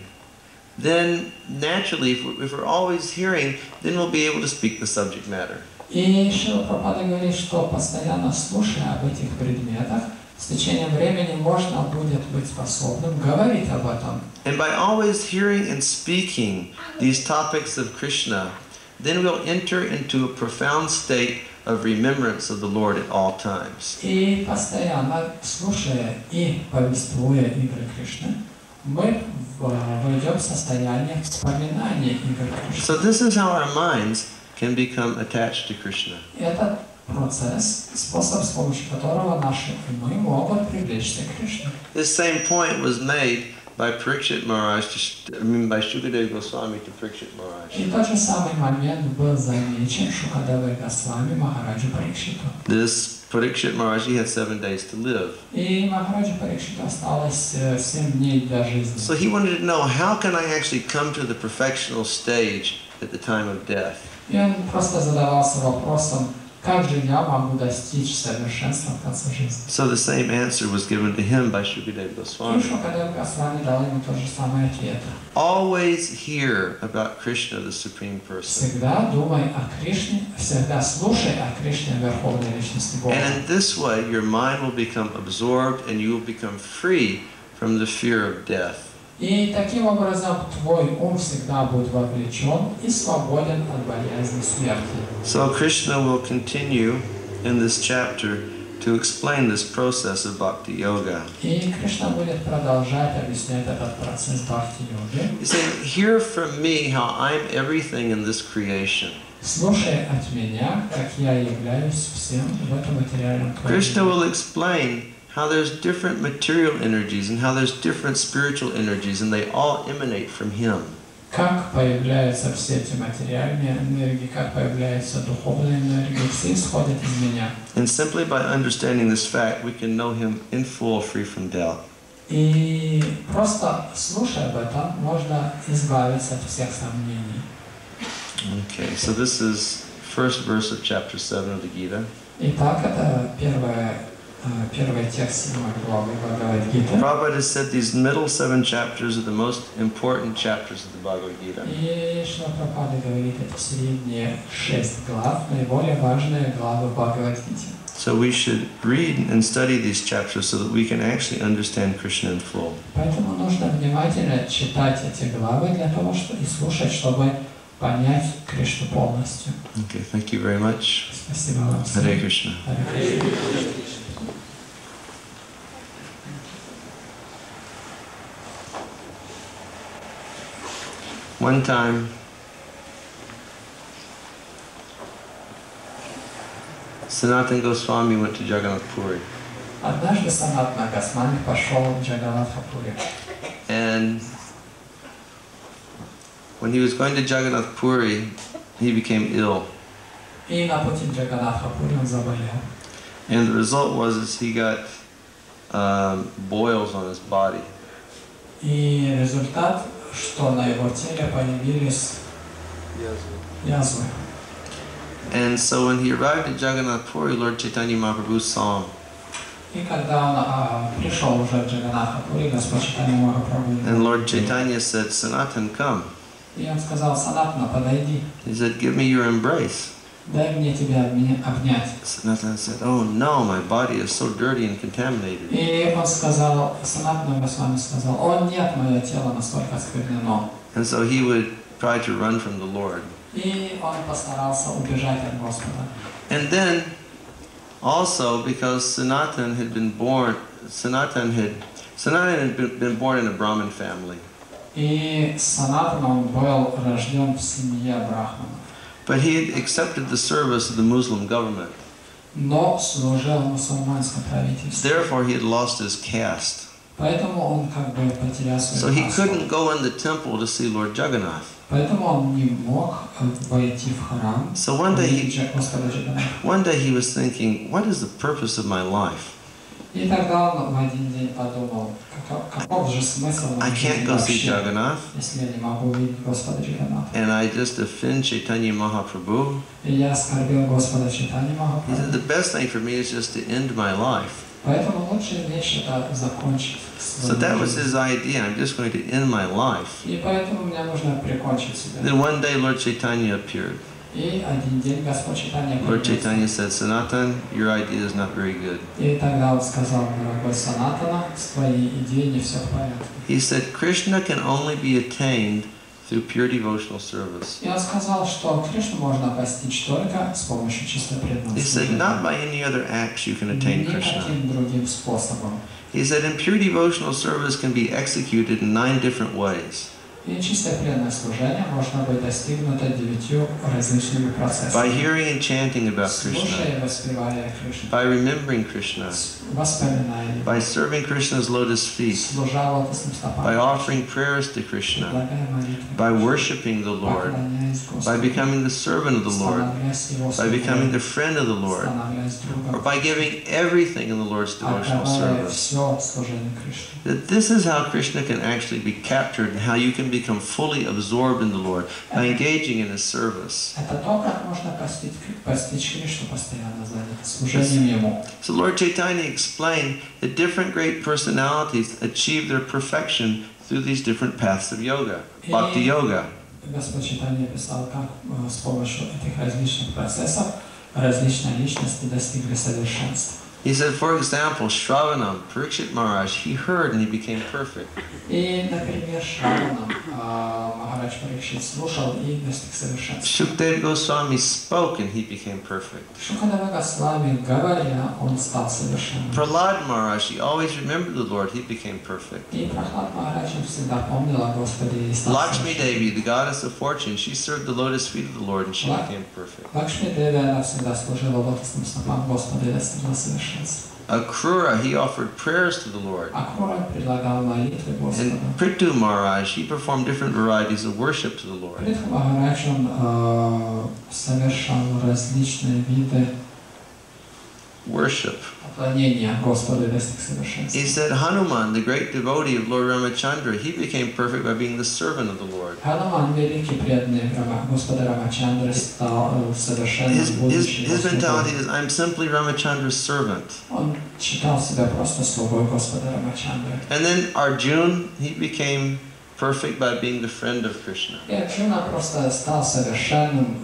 then naturally, if we're always hearing, then we'll be able to speak the subject matter. И Шрила Прабхупада говорит, что постоянно слушая об этих предметах, с течением времени можно будет быть способным говорить об этом. And by always hearing and speaking these topics of Krishna, then we'll enter into a profound state of remembrance of the Lord at all times. И постоянно слушая и повествуя игры Кришны, мы войдем в состояние вспоминания игр Кришны. So this is how our minds can become attached to Krishna. Это процесс, способ, с помощью которого наши умы могут привлечься к Кришне. This same point was made by Parikshit Maharaj, by Shukadeva Goswami to Parikshit Maharaj. И тот же самый момент был замечен Шукадевой Госвами Махараджу Парикшиту. This Parikshit Maharaj, he had 7 days to live. И Махараджу Парикшиту осталось 7 дней для жизни. So he wanted to know, how can I actually come to the perfectional stage at the time of death? И он просто задавался вопросом, как же я могу достичь совершенства в конце жизни. So the same answer was given to him by Shukadeva И Goswami. Шукадева Госвами дал ему тот же самый ответ. Always hear about Krishna, the Supreme Person. Всегда думай о Кришне, всегда слушай о Кришне, Верховной Личности Бога. And in this way, your mind will become absorbed and you will become free from the fear of death. И таким образом твой ум всегда будет вовлечен и свободен от боязни смерти. So Krishna will continue in this chapter to explain this process of bhakti yoga. И Кришна будет продолжать объяснять этот процесс бхакти-йоги. He said, hear from me how I'm everything in this creation. Слушай от меня, как я являюсь всем в этом материальном Krishna творении. will explain how there's different material energies and how there's different spiritual energies and they all emanate from Him. Как появляются все эти материальные энергии, как появляются духовные энергии, все исходят из меня. And simply by understanding this fact, we can know Him in full, free from doubt. И просто слушая об этом, можно избавиться от всех сомнений. Okay, so this is first verse of chapter 7 of the Gita. Итак, это первый текст 7 главы Бхагавад-гите. Prabhupada has said these middle 7 chapters are the most important chapters of the Bhagavad-gita. И Шрила Прабхупада говорит, это средние 6 глав, наиболее важные главы Бхагавад-гите. So we should read and study these chapters so that we can actually understand Krishna in full. Поэтому нужно внимательно читать эти главы для того, чтобы и слушать, чтобы понять Кришну полностью. Okay, thank you very much. Спасибо вам. Hare Krishna. Hare Krishna. One time, Sanatana Goswami went to Jagannath Puri. Однажды Санатана Госвами пошел в Джаганнатха-пури. And when he was going to Jagannath Puri, he became ill. И на пути в Джаганнатха-пури он заболел. And the result was he got boils on his body. И результат, что на его теле появились язвы. And so when he arrived at Jagannath Puri, Lord Chaitanya Mahaprabhu saw him. И когда он пришел уже в Джаганнатха-пури, Господь Чайтанья Махапрабху. And Lord Chaitanya said, Sanatan, come. И он сказал: Санатана, подойди. He said, give me your embrace. Дай мне тебя обнять. Sanatana said, oh no, my body is so dirty and contaminated. И он сказал, Санатана Госвами сказал: о нет, мое тело настолько осквернено. And so he would try to run from the Lord. И он постарался убежать от Господа. And then, also because Sanatan had been born in a Brahmin family. И Санатан, он был рожден в семье брахмана. But he had accepted the service of the Muslim government. Но служил в мусульманском правительстве. Therefore, he had lost his caste. Поэтому он как бы потерял So свою he касту. couldn't go in the temple to see Lord Jagannath. Поэтому он не мог войти в храм. So one day Господа Джаганнатха. he was thinking, what is the purpose of my life? И тогда он в один день подумал, каков же смысл I моей can't жизни go see вообще, Jagannath, если я не могу увидеть Господа Джаганнатха. and I just offend Chaitanya Mahaprabhu. И я оскорбил Господа Чайтаньи He Махапрабху. said, the best thing for me is just to end my life. Поэтому лучшая вещь это закончить So свою that was жизнь. his idea. I'm just going to end my life. И поэтому мне нужно прикончить себя. Then one day Lord Chaitanya appeared. И один день Господь Чайтанья Lord появился. Chaitanya said, Sanatan, your idea is not very good. И тогда он сказал: дорогой Санатана, с твоей идеей не все в порядке. He said, Krishna can only be attained through pure devotional service. И он сказал, что Кришну можно постичь только с помощью чистой преданного He said, служения. not by any other acts you can attain Krishna. Никаким другим способом. He said, and pure devotional service can be executed in 9 different ways. И чистое преданное служение можно быть достигнуто 9 различными By процессами. hearing and chanting about Krishna, Слушая и воспевая Кришну, by remembering Krishna, воспоминая, by serving Krishna's lotus feet, служа лотосным стопам, by offering prayers to Krishna, предлагая молитвы, by worshiping the Lord, поклоняясь by Господу, becoming the servant of the Lord, становясь Его by becoming the слугой, friend of the Lord, становясь or другом, by giving everything in the Lord's devotional отдавая service. все служению Кришне. That this is how Krishna can actually be captured and how you can become fully absorbed in the Lord by engaging in His service. Это то, как можно постичь Кришну, постоянно занято служением Ему. So Lord Chaitanya explained that different great personalities achieve their perfection through these different paths of yoga, Bhakti yoga. Господь Чайтанья писал, как с помощью этих различных процессов различные личности достигли совершенства. He said, for example, Shravanam, Parikshit Maharaj, he heard and he became perfect. И, например, Шраванам Махарадж Парикшит слушал и достиг совершенства. Shukdev Goswami spoke and he became perfect. Шукадева Госвами, говоря, он стал совершенным. Prahlad Maharaj, he always remembered the Lord, he became perfect. И Прахлад Махарадж всегда помнил о Господе и стал Lakshmi совершенным. Devi, the goddess of fortune, she served the lotus feet of the Lord and she became perfect. Лакшми Деви, она всегда служила лотосным стопам Господа и достигла совершенства. Akrura, he offered prayers to the Lord. Акура предлагал молитвы Господу. And Prithu Maharaj, he performed different varieties of worship to the Lord. Притху Махарадж, он совершал различные виды Worship. поклонения Господу и достиг совершенства. He said Hanuman, the great devotee of Lord Ramachandra, he became perfect by being the servant of the Lord. Хануман, великий преданный Господа Рамачандры, стал совершенным будущим His mentality Господом. is, I'm simply Ramachandra's servant. Он считал себя просто слугой Господа Рамачандры. And then Arjuna, he became perfect by being the friend of Krishna. И Арджуна просто стал совершенным,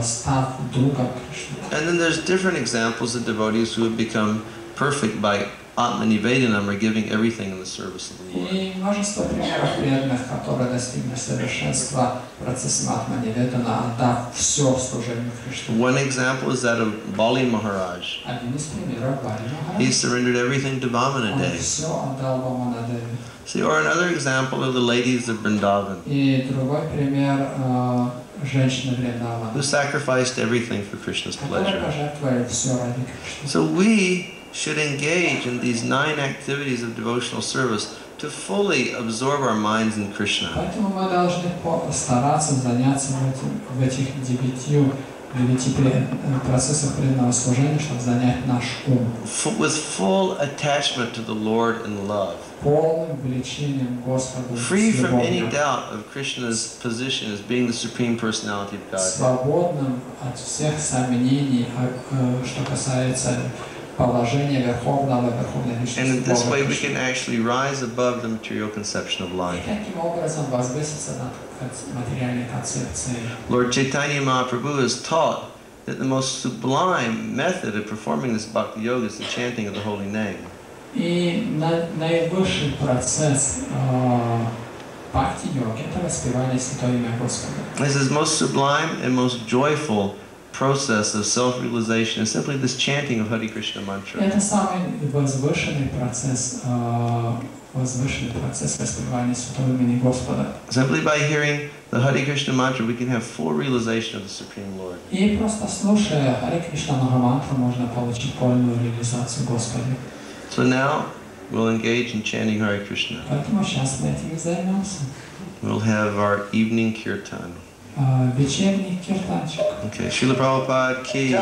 став другом Кришны. And then there's different examples of devotees who have become perfect by Atmanivedanam, or giving everything in the service of the Lord. И множество примеров преданных, которые достигли совершенства процессом Атманиведана, отдав все в служении Кришне. One example is that of Bali Maharaj. Один из примеров Бали He Махарадж. surrendered everything to Он Vamanadev. все отдал Ваманадеве. See, or another example of the ladies of Vrindavan, И другой пример женщины Вриндавана, who sacrificed everything for Krishna's которые pleasure. пожертвовали все ради Кришны. So we should engage in these 9 activities of devotional service to fully absorb our minds in Krishna. Поэтому мы должны стараться заняться в этих 9 процессах преданного служения, чтобы занять наш ум With full attachment to the Lord and love. полным влечением Господу, Free с from any любовью, doubt of Krishna's position as being the Supreme Personality of God. свободным от всех сомнений, что касается положения Верховной And Личности in this way Бога we Кришны. can actually rise above the material conception of И life. таким образом возвыситься над материальной концепцией. Lord Chaitanya Mahaprabhu has taught that the most sublime method of performing this bhakti yoga is the chanting of the holy name. И наивысший процесс бхакти-йоги – это воспевание Святое Имя Господа. This is most sublime and most joyful process of self-realization is simply this chanting of Hare Krishna mantra. Это самый возвышенный процесс воспевания Святого Имени Господа. Simply by hearing the Hare Krishna mantra, we can have full realization of the Supreme Lord. И просто слушая Харе Кришна Махамантру, можно получить полную реализацию Господа. So now we'll engage in chanting Hare Krishna. Поэтому сейчас мы этим и займемся. We'll have our evening kirtan. Вечерний киртанчик. Okay, Srila Prabhupada ki.